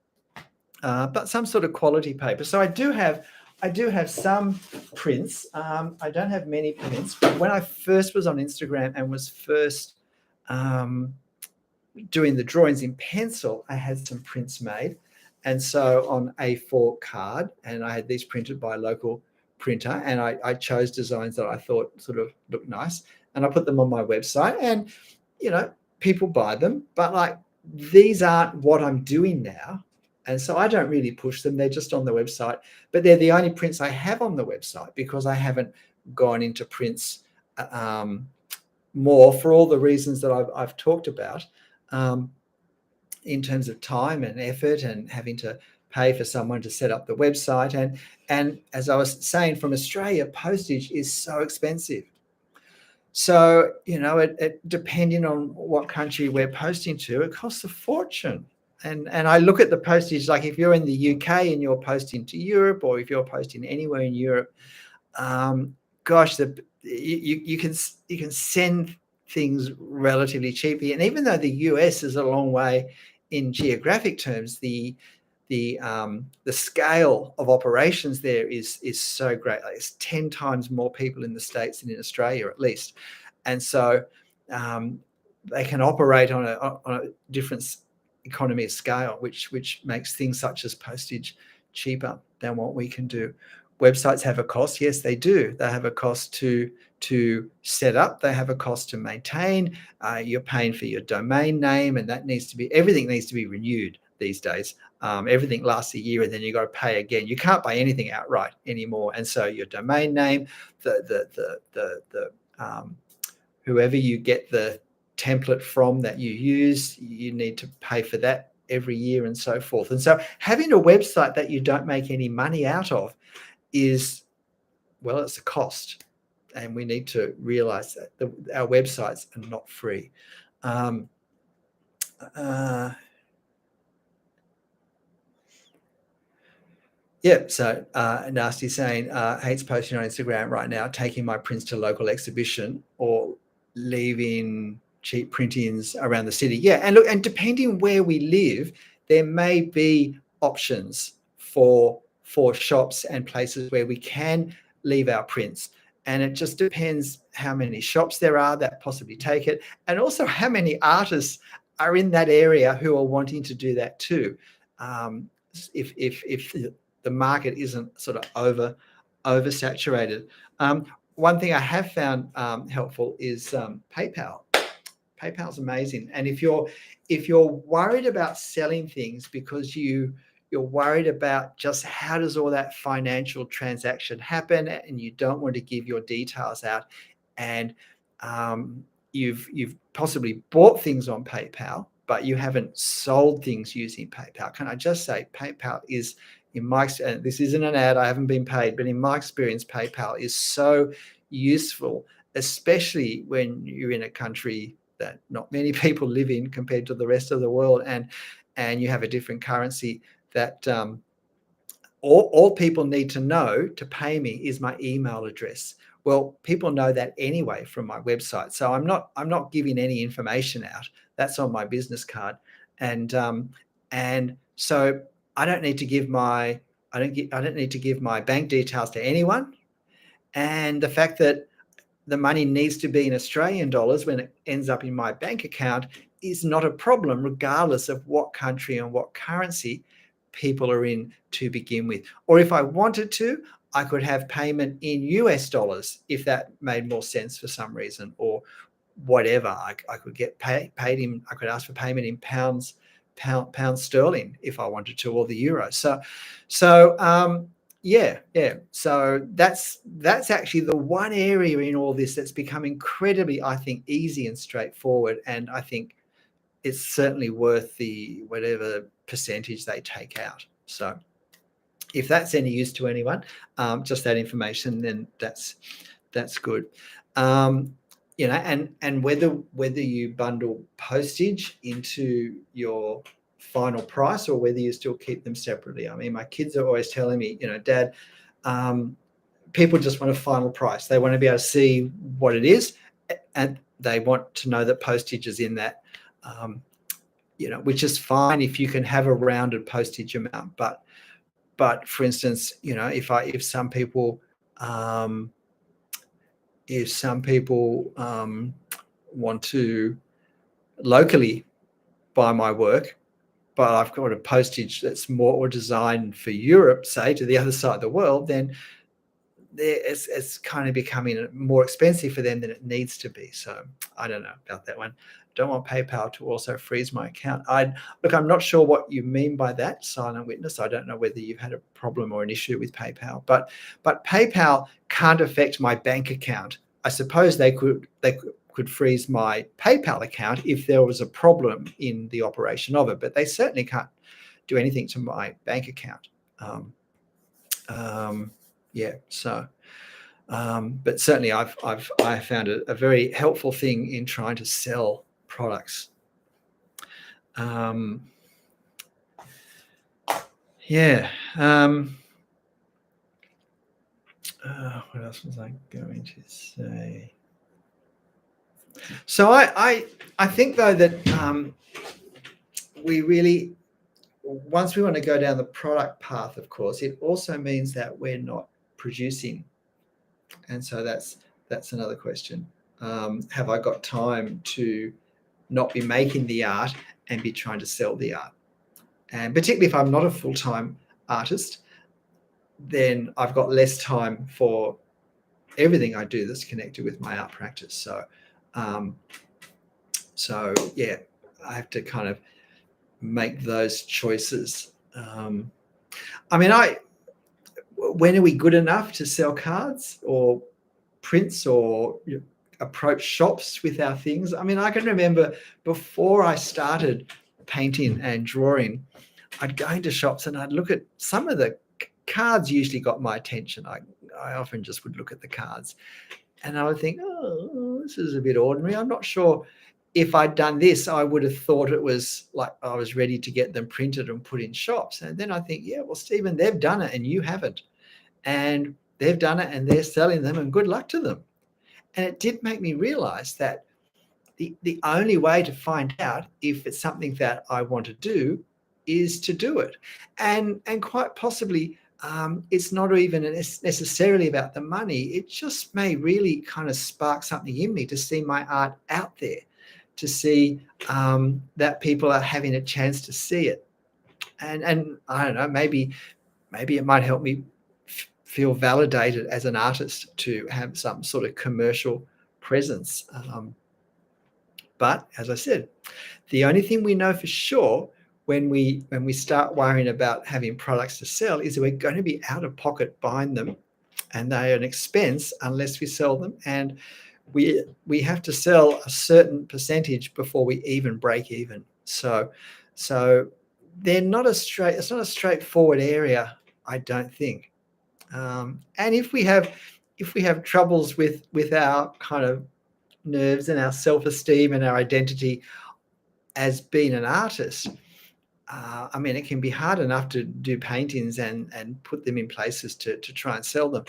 but some sort of quality paper. So I do have some prints. I don't have many prints, but when I first was on Instagram and was first doing the drawings in pencil, I had some prints made. And so on A4 card, and I had these printed by a local printer, and I chose designs that I thought sort of looked nice, and I put them on my website, and people buy them, but like these aren't what I'm doing now. And so I don't really push them. They're just on the website, but they're the only prints I have on the website because I haven't gone into prints more for all the reasons that I've talked about, in terms of time and effort and having to pay for someone to set up the website. And as I was saying, from Australia, postage is so expensive. So, it depending on what country we're posting to, it costs a fortune. And I look at the postage, like if you're in the UK and you're posting to Europe, or if you're posting anywhere in Europe, gosh, you can send things relatively cheaply. And even though the US is a long way in geographic terms, the scale of operations there is so great. Like it's 10 times more people in the States than in Australia, at least. And so they can operate on a different economy of scale, which makes things such as postage cheaper than what we can do. Websites have a cost. Yes, they do. They have a cost to set up. They have a cost to maintain. You're paying for your domain name, and everything needs to be renewed these days. Everything lasts a year, and then you got to pay again. You can't buy anything outright anymore. And so your domain name, whoever you get the template from that you use, you need to pay for that every year and so forth. And so having a website that you don't make any money out of is, well, it's a cost. And we need to realize that our websites are not free. Yeah, so Nasty saying, hates posting on Instagram right now, taking my prints to local exhibition or leaving cheap print-ins around the city. Yeah, and look, and depending where we live, there may be options for shops and places where we can leave our prints. And it just depends how many shops there are that possibly take it, and also how many artists are in that area who are wanting to do that too. If the market isn't sort of oversaturated. One thing I have found helpful is PayPal. PayPal's amazing. And if you're worried about selling things because you're worried about just how does all that financial transaction happen, and you don't want to give your details out, and you've possibly bought things on PayPal, but you haven't sold things using PayPal. Can I just say PayPal is, in my experience, this isn't an ad, I haven't been paid, but in my experience, PayPal is so useful, especially when you're in a country that not many people live in compared to the rest of the world, and you have a different currency that all people need to know to pay me is my email address. Well, people know that anyway from my website, so I'm not giving any information out. That's on my business card, and so I don't need to give my bank details to anyone. And the fact that the money needs to be in Australian dollars when it ends up in my bank account is not a problem, regardless of what country and what currency people are in to begin with. Or if I wanted to, I could have payment in US dollars if that made more sense for some reason, or whatever. I could get paid in, I could ask for payment in pounds sterling if I wanted to, or the euro. So yeah. So that's actually the one area in all this that's become incredibly, I think, easy and straightforward. And I think it's certainly worth the whatever percentage they take out. So if that's any use to anyone, just that information, then that's good. And whether you bundle postage into your final price or whether you still keep them separately. I mean, my kids are always telling me, Dad, people just want a final price. They want to be able to see what it is, and they want to know that postage is in that, which is fine if you can have a rounded postage amount. But for instance, if some people want to locally buy my work, but I've got a postage that's more designed for Europe, say, to the other side of the world, then it's kind of becoming more expensive for them than it needs to be. So I don't know about that one. Don't want PayPal to also freeze my account. Look, I'm not sure what you mean by that, silent witness. I don't know whether you've had a problem or an issue with PayPal, but PayPal can't affect my bank account. I suppose they could freeze my PayPal account if there was a problem in the operation of it, but they certainly can't do anything to my bank account. Yeah, so but certainly I found it a very helpful thing in trying to sell products. Yeah. What else was I going to say? So I think though that we really, once we want to go down the product path, of course, it also means that we're not producing. And so that's another question. Have I got time to not be making the art and be trying to sell the art? And particularly if I'm not a full-time artist, then I've got less time for everything I do that's connected with my art practice. So yeah, I have to kind of make those choices. I mean, when are we good enough to sell cards or prints or approach shops with our things? I mean, I can remember before I started painting and drawing, I'd go into shops and I'd look at some of the cards. Usually got my attention. I often just would look at the cards and I would think, oh, this is a bit ordinary. I'm not sure if I'd done this, I would have thought it was like I was ready to get them printed and put in shops. And then I think, yeah, well, Stephen, they've done it and you haven't. And they've done it and they're selling them and good luck to them. And it did make me realize that the only way to find out if it's something that I want to do is to do it. And quite possibly it's not even necessarily about the money. It just may really kind of spark something in me to see my art out there, to see that people are having a chance to see it. And I don't know, maybe it might help me feel validated as an artist to have some sort of commercial presence. But as I said, the only thing we know for sure when we start worrying about having products to sell is that we're going to be out of pocket buying them, and they are an expense unless we sell them. And we have to sell a certain percentage before we even break even. So they're not it's not a straightforward area, I don't think. And if we have troubles with our kind of nerves and our self-esteem and our identity as being an artist, I mean, it can be hard enough to do paintings and put them in places to try and sell them.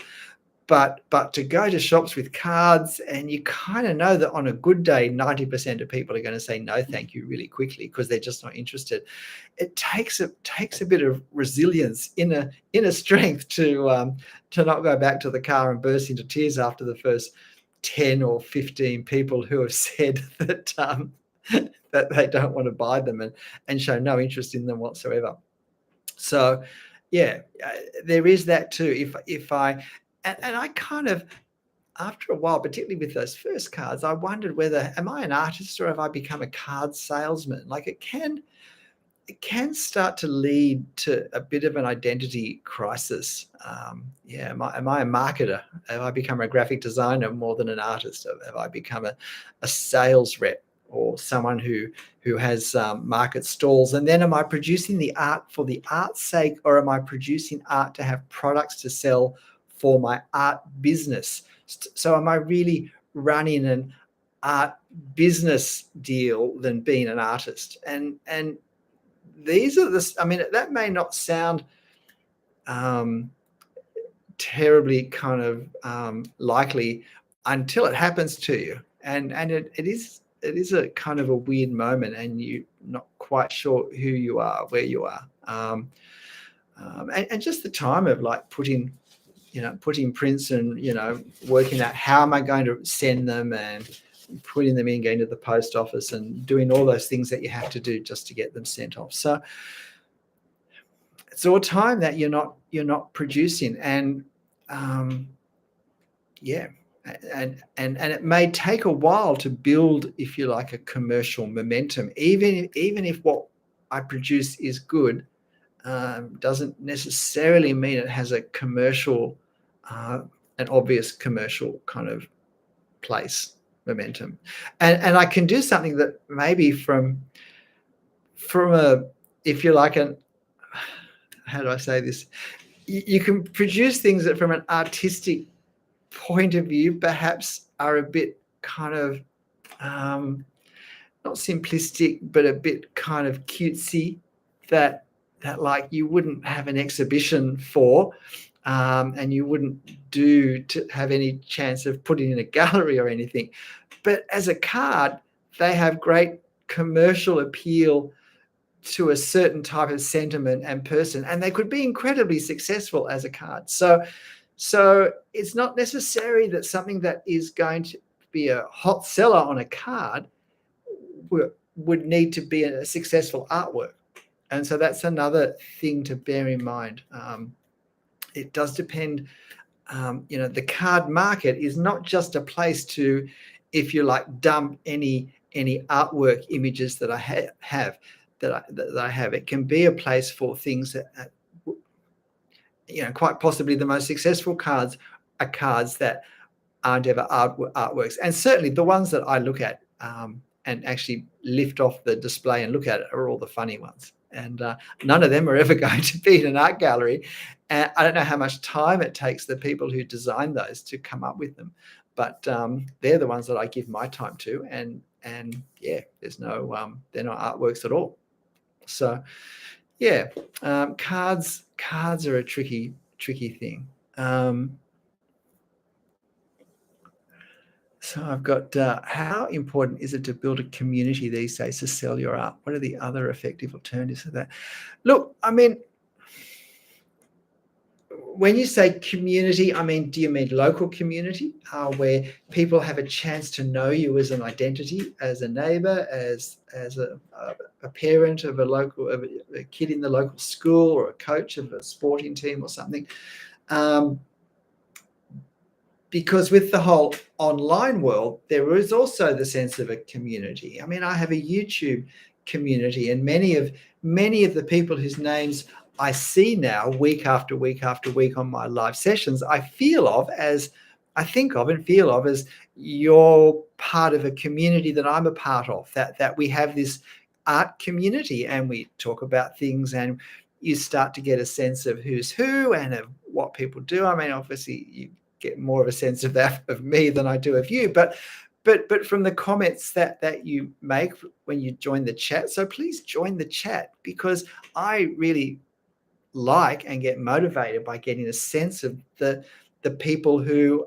But to go to shops with cards, and you kind of know that on a good day, 90% of people are going to say no, thank you, really quickly because they're just not interested. It takes a bit of resilience, inner strength to not go back to the car and burst into tears after the first 10 or 15 people who have said that that they don't want to buy them and show no interest in them whatsoever. So yeah, there is that too. If I and I kind of, after a while, particularly with those first cards, I wondered whether, am I an artist or have I become a card salesman? Like it can start to lead to a bit of an identity crisis. Yeah, am I a marketer? Have I become a graphic designer more than an artist? Have I become a sales rep or someone who has market stalls? And then am I producing the art for the art's sake, or am I producing art to have products to sell for my art business? So am I really running an art business deal than being an artist? And these are I mean, that may not sound terribly kind of likely until it happens to you. And it is a kind of a weird moment, and you're not quite sure who you are, where you are. And just the time of like putting prints and, working out how am I going to send them and putting them in, going to the post office and doing all those things that you have to do just to get them sent off. So it's all time that you're not producing. And Yeah, and it may take a while to build, if you like, a commercial momentum. Even if what I produce is good, doesn't necessarily mean it has a commercial, uh, an obvious commercial kind of place, momentum. And I can do something that maybe from a, if you like, an, how do I say this? You can produce things that from an artistic point of view perhaps are a bit kind of, um, not simplistic, but a bit kind of cutesy, that like you wouldn't have an exhibition for, and you wouldn't do to have any chance of putting in a gallery or anything. But as a card, they have great commercial appeal to a certain type of sentiment and person, and they could be incredibly successful as a card. So it's not necessary that something that is going to be a hot seller on a card would need to be a successful artwork. And so that's another thing to bear in mind. It does depend. The card market is not just a place to, if you like, dump any artwork images that I have. That I have. It can be a place for things that, quite possibly the most successful cards are cards that aren't ever artworks, and certainly the ones that I look at, and actually lift off the display and look at it, are all the funny ones. And none of them are ever going to be in an art gallery. And I don't know how much time it takes the people who design those to come up with them, but they're the ones that I give my time to. And yeah, there's no, they're not artworks at all. So yeah, cards are a tricky thing. So I've got, how important is it to build a community these days to sell your art? What are the other effective alternatives to that? Look, I mean, when you say community, I mean, do you mean local community, where people have a chance to know you as an identity, as a neighbor, as a parent of a kid in the local school, or a coach of a sporting team or something? Because with the whole online world, there is also the sense of a community. I mean, I have a YouTube community, and many of the people whose names I see now week after week after week on my live sessions, I think of and feel of as, you're part of a community that I'm a part of, that we have this art community, and we talk about things, and you start to get a sense of who's who and of what people do. I mean, obviously you get more of a sense of that of me than I do of you, but from the comments that you make when you join the chat. So please join the chat, because I really like and get motivated by getting a sense of the people who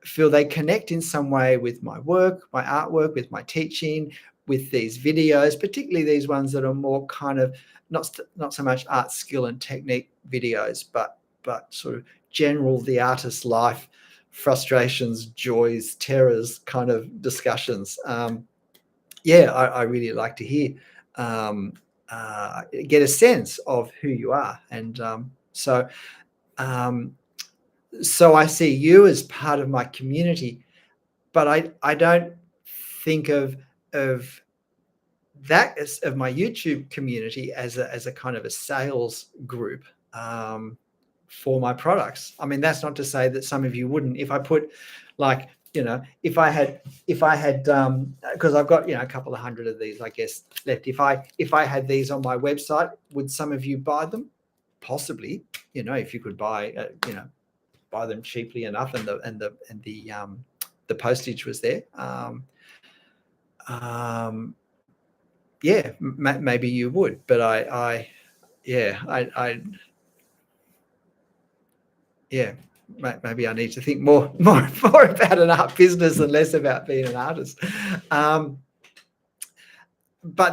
feel they connect in some way with my work, my artwork, with my teaching, with these videos, particularly these ones that are more kind of not so much art skill and technique videos, but sort of general the artist's life, frustrations, joys, terrors kind of discussions. I really like to hear, get a sense of who you are. And so I see you as part of my community, but I don't think of that as of my YouTube community as a kind of a sales group, for my products. I mean, that's not to say that some of you wouldn't. If I put, like, if I had, because I've got, a couple of hundred of these, I guess, left. If I had these on my website, would some of you buy them? Possibly. If you could buy, buy them cheaply enough, and the postage was there. Yeah, maybe you would, but maybe I need to think more about an art business and less about being an artist. But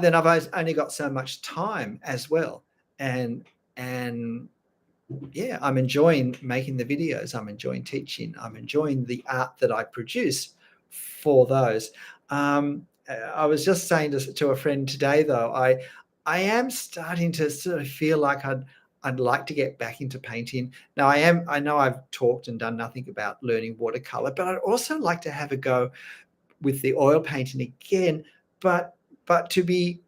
then I've only got so much time as well, and yeah, I'm enjoying making the videos. I'm enjoying teaching. I'm enjoying the art that I produce for those. I was just saying to a friend today, though, I am starting to sort of feel like I'd like to get back into painting. Now I know I've talked and done nothing about learning watercolor, but I'd also like to have a go with the oil painting again, but to be,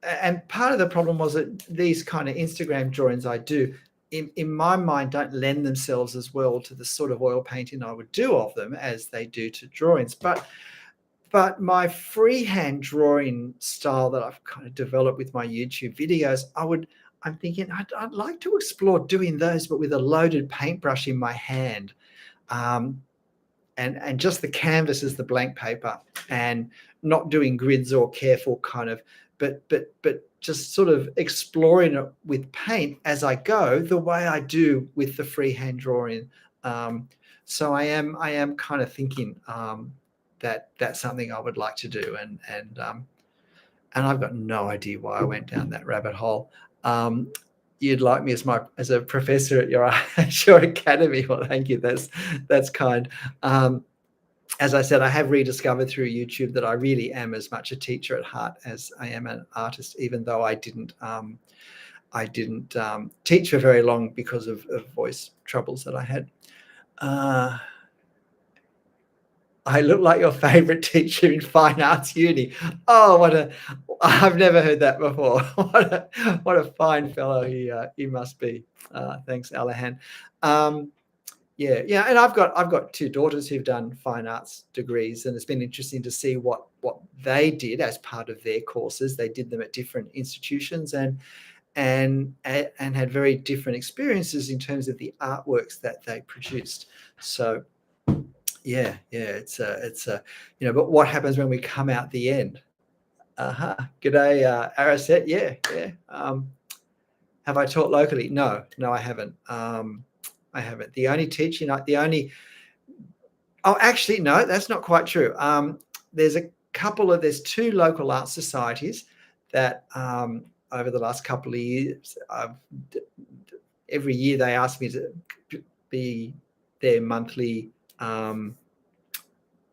and part of the problem was that these kind of Instagram drawings I do, in my mind, don't lend themselves as well to the sort of oil painting I would do of them as they do to drawings. But my freehand drawing style that I've kind of developed with my YouTube videos, I'm thinking I'd like to explore doing those, but with a loaded paintbrush in my hand. Um, and just the canvas as the blank paper, and not doing grids or careful kind of, but just sort of exploring it with paint as I go, the way I do with the freehand drawing. So I am kind of thinking that that's something I would like to do, and I've got no idea why I went down that rabbit hole. You'd like me as a professor at your academy? Well, thank you. That's kind. As I said, I have rediscovered through YouTube that I really am as much a teacher at heart as I am an artist, even though I didn't teach for very long because of voice troubles that I had. I look like your favorite teacher in fine arts uni. Oh, I've never heard that before. What a fine fellow he must be. Thanks, Alahan. Yeah, and I've got two daughters who've done fine arts degrees, and it's been interesting to see what they did as part of their courses. They did them at different institutions and had very different experiences in terms of the artworks that they produced. So yeah, it's a but what happens when we come out the end? G'day, Araset. Yeah. Have I taught locally? No, I haven't. I haven't. The only teaching, actually, no, that's not quite true. There's two local art societies that over the last couple of years, every year they ask me to be their monthly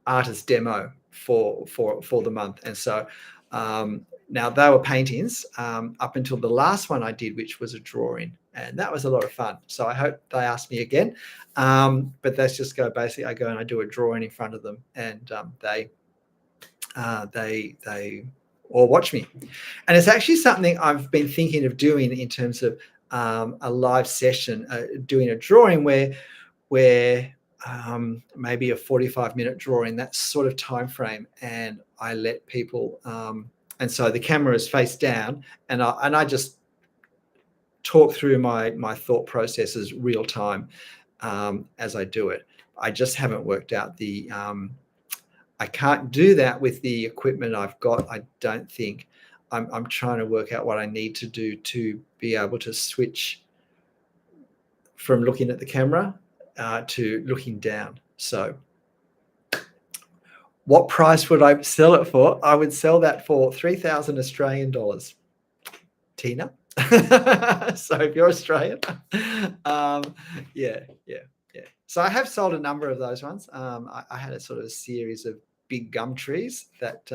artist demo for the month. And so now they were paintings up until the last one I did, which was a drawing, and that was a lot of fun. So I hope they ask me again. But that's just basically I go and I do a drawing in front of them, and they all watch me. And it's actually something I've been thinking of doing in terms of a live session, doing a drawing where maybe a 45-minute drawing, that sort of time frame, and I let people and so the camera is face down, and I just talk through my thought processes real time as I do it. I just haven't worked out I can't do that with the equipment I've got. I don't think. I'm trying to work out what I need to do to be able to switch from looking at the camera to looking down. So what price would I sell it for? I would sell that for 3,000 Australian dollars. Tina? So if you're Australian, yeah. So I have sold a number of those ones. I had a sort of series of big gum trees that,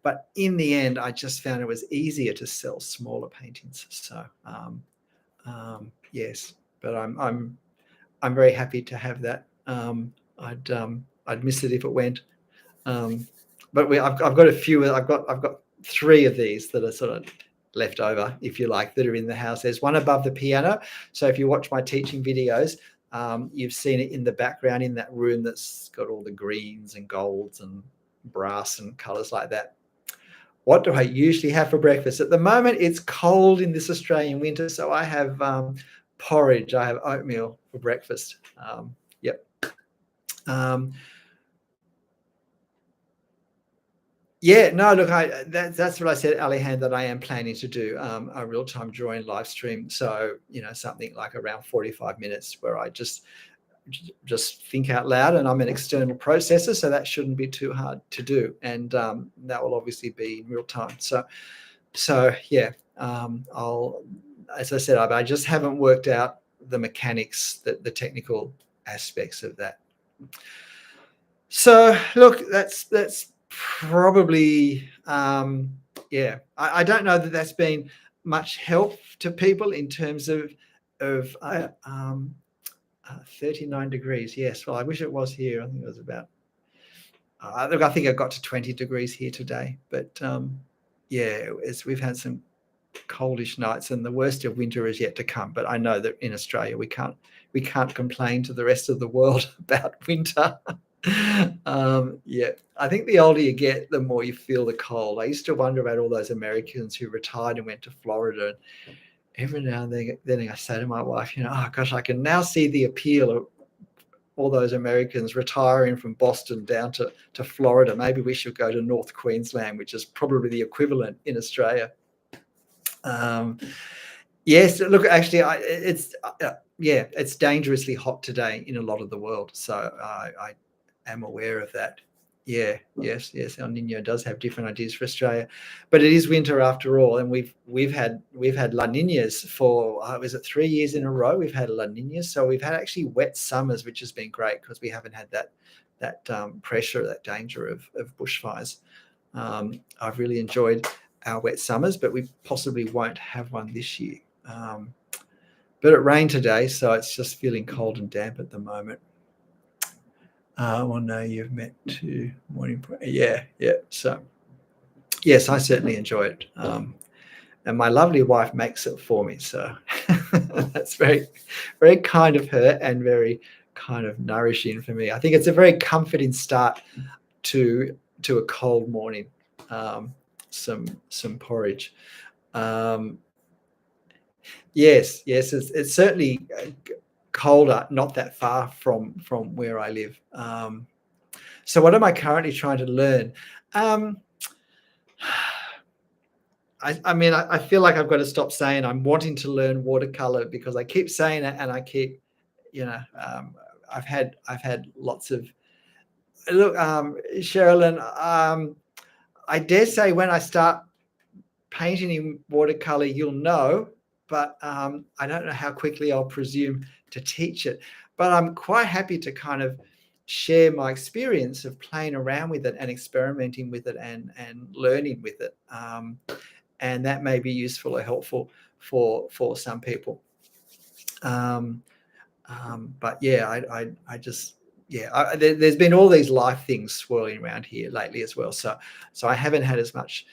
but in the end, I just found it was easier to sell smaller paintings. So yes, but I'm very happy to have that. I'd miss it if it went. But I've got a few. I've got three of these that are sort of left over, if you like, that are in the house. There's one above the piano. So if you watch my teaching videos, you've seen it in the background in that room that's got all the greens and golds and brass and colors like that. What do I usually have for breakfast? At the moment, it's cold in this Australian winter, so I have porridge. I have oatmeal for breakfast. Yep. Yeah, no, look, that's what I said, Alihan, that I am planning to do a real-time drawing live stream. So, something like around 45 minutes where I just think out loud, and I'm an external processor, so that shouldn't be too hard to do. And that will obviously be in real time. So yeah, as I said, I just haven't worked out the mechanics, the technical aspects of that. So look, that's probably I don't know that that's been much help to people in terms of 39 degrees. Yes, well, I wish it was here. I think it was about. Look, I think I got to 20 degrees here today, but yeah, we've had some coldish nights, and the worst of winter is yet to come. But I know that in Australia we can't complain to the rest of the world about winter. Yeah, I think the older you get, the more you feel the cold. I used to wonder about all those Americans who retired and went to Florida. And every now and then I say to my wife, oh gosh, I can now see the appeal of all those Americans retiring from Boston down to Florida. Maybe we should go to North Queensland, which is probably the equivalent in Australia. Yes, look, actually, it's dangerously hot today in a lot of the world. So I am aware of that. Yeah, yes, El Nino does have different ideas for Australia, but it is winter after all, and we've had La Niñas for was it 3 years in a row? We've had La Niñas, so we've had actually wet summers, which has been great because we haven't had that pressure, that danger of bushfires. I've really enjoyed our wet summers, but we possibly won't have one this year. But it rained today, so it's just feeling cold and damp at the moment. Well, no, you've met two morning. Yeah. So, yes, I certainly enjoy it. And my lovely wife makes it for me. So that's very, very kind of her and very kind of nourishing for me. I think it's a very comforting start to a cold morning. Some porridge. Yes, it's certainly colder, not that far from where I live. So what am I currently trying to learn? I mean, I feel like I've got to stop saying I'm wanting to learn watercolor, because I keep saying it and I keep, I've had lots of look, Sherilyn. I dare say when I start painting in watercolor, you'll know, but I don't know how quickly I'll presume to teach it. But I'm quite happy to kind of share my experience of playing around with it and experimenting with it and learning with it. And that may be useful or helpful for some people. But yeah, I just, yeah, there's been all these life things swirling around here lately as well. So I haven't had as much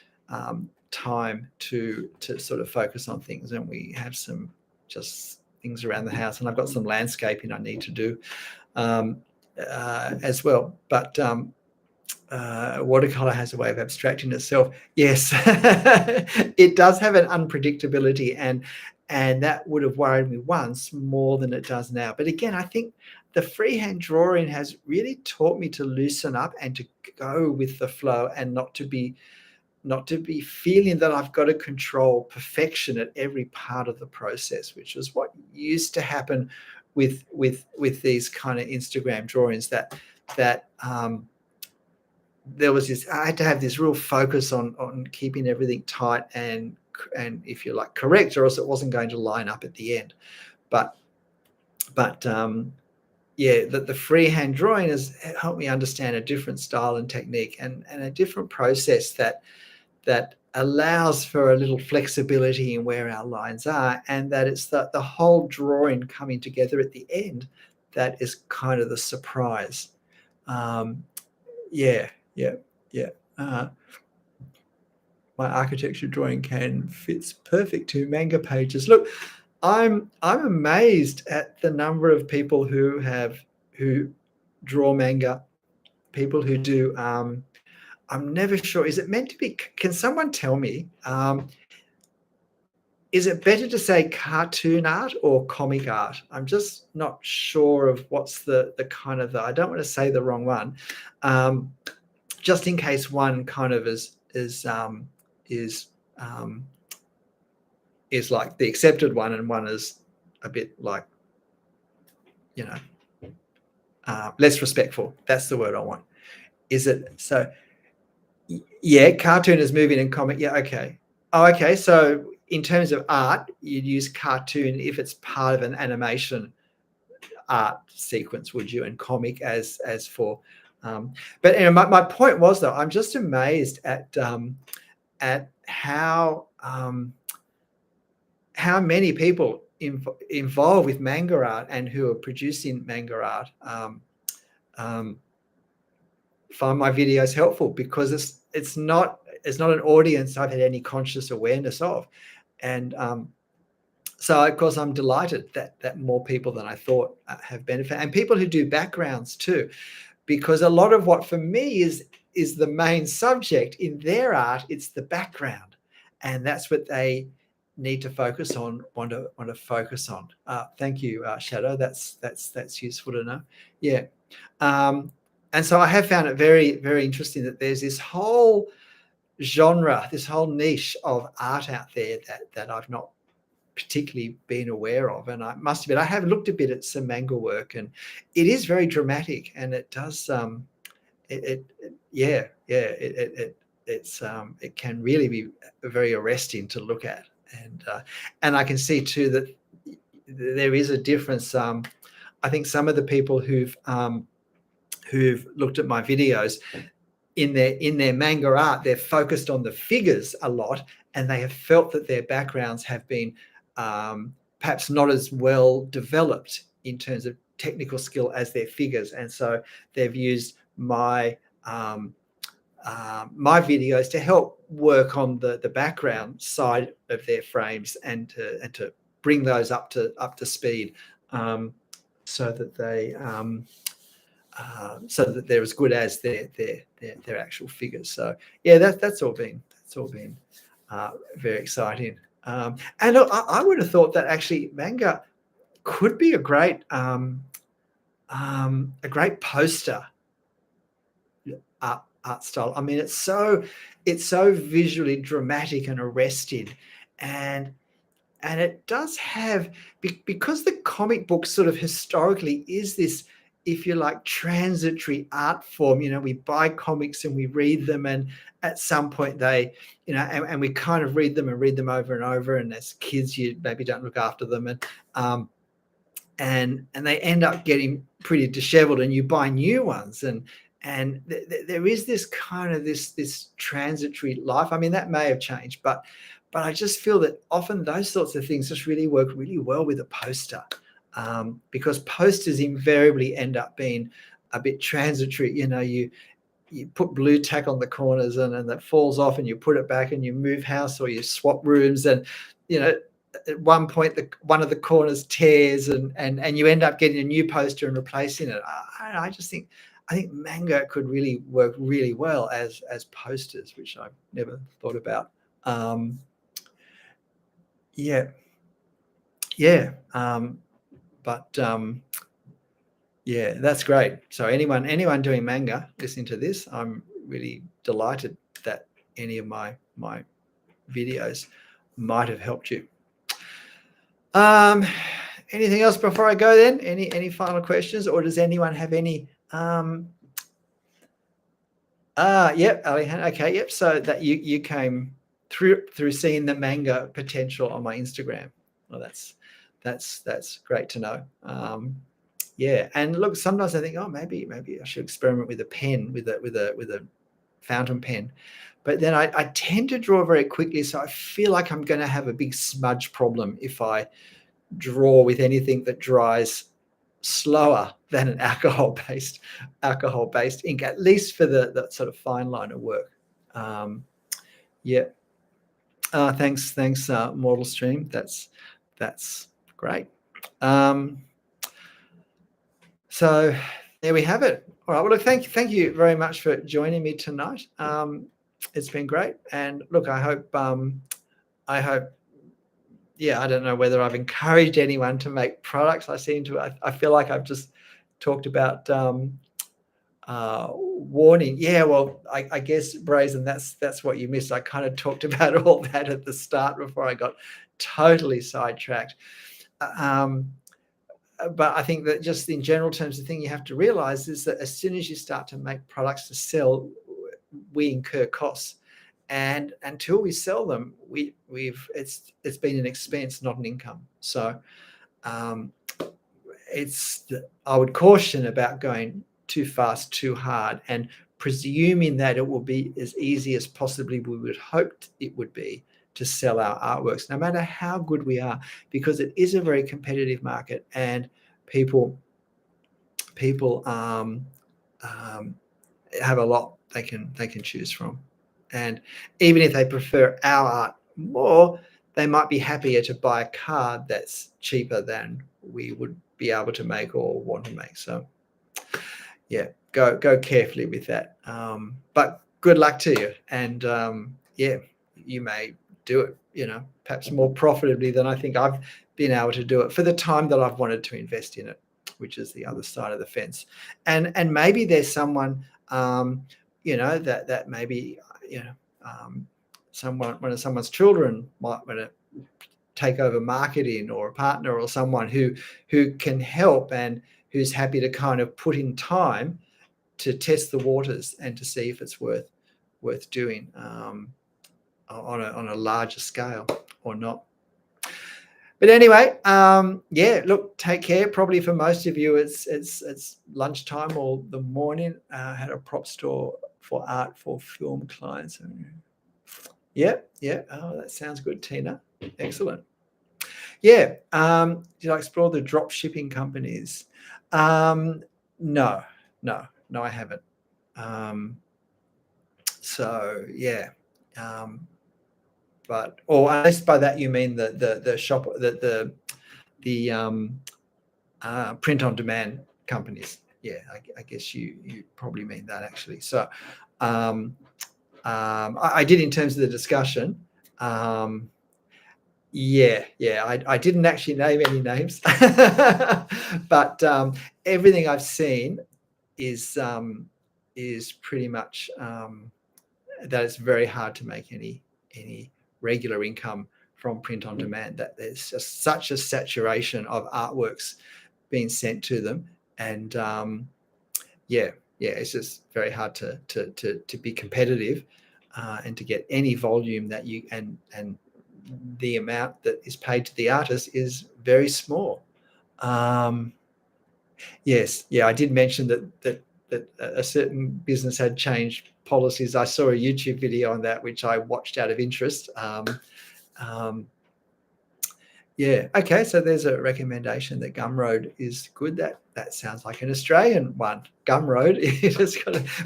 time to sort of focus on things, and we have some just things around the house, and I've got some landscaping I need to do as well. But watercolor has a way of abstracting itself. Yes, it does have an unpredictability, and that would have worried me once more than it does now. But again, I think the freehand drawing has really taught me to loosen up and to go with the flow, and not to be feeling that I've got to control perfection at every part of the process, which is what used to happen with these kind of Instagram drawings, that there was this, I had to have this real focus on keeping everything tight and if you like correct, or else it wasn't going to line up at the end. But yeah, the freehand drawing has helped me understand a different style and technique, and a different process that allows for a little flexibility in where our lines are, and that it's the whole drawing coming together at the end that is kind of the surprise. Yeah. My architecture drawing fits perfect to manga pages. Look, I'm amazed at the number of people who draw manga, people who do. I'm never sure. Is it meant to be? Can someone tell me? Is it better to say cartoon art or comic art? I'm just not sure of what's the kind of I don't want to say the wrong one, just in case one kind of is like the accepted one, and one is a bit like, less respectful. That's the word I want. Is it so? Yeah, cartoon is moving, and comic. Yeah, okay. Oh, okay. So in terms of art, you'd use cartoon if it's part of an animation art sequence, would you? And comic as for. But anyway, my point was, though, I'm just amazed at how how many people involved with manga art and who are producing manga art um, find my videos helpful, because it's not an audience I've had any conscious awareness of. And so of course I'm delighted that more people than I thought have benefit, and people who do backgrounds too, because a lot of what for me is the main subject in their art, it's the background, and that's what they need to focus on, want to focus on. Thank you, Shadow. That's useful to know. Yeah. And so I have found it very, very interesting that there's this whole genre, this whole niche of art out there that I've not particularly been aware of. And I must admit, I have looked a bit at some manga work, and it is very dramatic, and it does yeah, it can really be very arresting to look at. And I can see too that there is a difference. I think some of the people who've looked at my videos, in their manga art, they're focused on the figures a lot, and they have felt that their backgrounds have been perhaps not as well developed in terms of technical skill as their figures, and so they've used my my videos to help work on the background side of their frames, and to bring those up to speed, so that they're as good as their actual figures. So yeah, that's all been very exciting. And look, I would have thought that actually manga could be a great poster art style. I mean, it's so visually dramatic and arresting, and it does have, because the comic book sort of historically is this, if you like, transitory art form. We buy comics and we read them, and at some point they, and we kind of read them over and over, and as kids you maybe don't look after them, and they end up getting pretty disheveled, and you buy new ones, and there is this kind of this transitory life. I mean, that may have changed, but I just feel that often those sorts of things just really work really well with a poster, because posters invariably end up being a bit transitory. You put blue tack on the corners, and that falls off, and you put it back, and you move house, or you swap rooms, and at one point one of the corners tears, and you end up getting a new poster and replacing it. I think manga could really work really well as posters, which I've never thought about. Yeah. Yeah, that's great. So anyone doing manga listening to this, I'm really delighted that any of my videos might have helped you. Anything else before I go then? Any final questions, or does anyone have any? Yep, Alejandro. Okay, yep. So that you came through seeing the manga potential on my Instagram. Well, that's great to know. Yeah, and look, sometimes I think, oh, maybe I should experiment with a pen, with a fountain pen, but then I tend to draw very quickly, so I feel like I'm going to have a big smudge problem if I draw with anything that dries slower than an alcohol-based ink, at least for the sort of fine line of work. Yeah. Thanks, Mortal Stream. That's great. So there we have it. All right. Well, look, thank you very much for joining me tonight. It's been great, and look, I hope. Yeah, I don't know whether I've encouraged anyone to make products. I feel like I've just talked about warning. Yeah, well, I guess, Brazen, that's what you missed. I kind of talked about all that at the start before I got totally sidetracked. But I think that just in general terms, the thing you have to realize is that as soon as you start to make products to sell, we incur costs. And until we sell them, it's been an expense, not an income. So I would caution about going too fast, too hard, and presuming that it will be as easy as possibly we would hope it would be to sell our artworks, no matter how good we are, because it is a very competitive market, and people have a lot they can choose from. And even if they prefer our art more, they might be happier to buy a card that's cheaper than we would be able to make or want to make. So yeah, go carefully with that. But good luck to you. And yeah, you may do it, perhaps more profitably than I think I've been able to do it for the time that I've wanted to invest in it, which is the other side of the fence. And maybe there's someone, that maybe, one of someone's children might want to take over marketing, or a partner or someone who can help and who's happy to kind of put in time to test the waters and to see if it's worth doing on a larger scale or not. But anyway, yeah, look, take care. Probably for most of you, it's lunchtime or the morning. I had a prop store for art for film clients. Yeah. Oh, that sounds good, Tina. Excellent. Yeah. Did I explore the drop shipping companies? No, I haven't. So yeah. But, or unless by that you mean the shop, the print on demand companies. Yeah, I guess you probably mean that, actually. So I did, in terms of the discussion. Yeah, I didn't actually name any names, but everything I've seen is pretty much that it's very hard to make any regular income from print on demand. That there's just such a saturation of artworks being sent to them, and yeah, it's just very hard to be competitive and to get any volume that you and the amount that is paid to the artist is very small. Yes, I did mention that a certain business had changed policies. I saw a YouTube video on that, which I watched out of interest. Yeah, okay, so there's a recommendation that Gumroad is good. That sounds like an Australian one. Gumroad,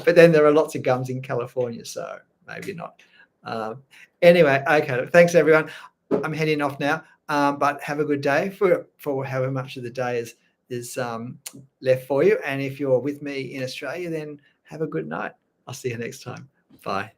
but then there are lots of gums in California, so maybe not. Anyway, okay, thanks everyone. I'm heading off now, but have a good day for however much of the day is left for you. And if you're with me in Australia, then have a good night. I'll see you next time. Bye.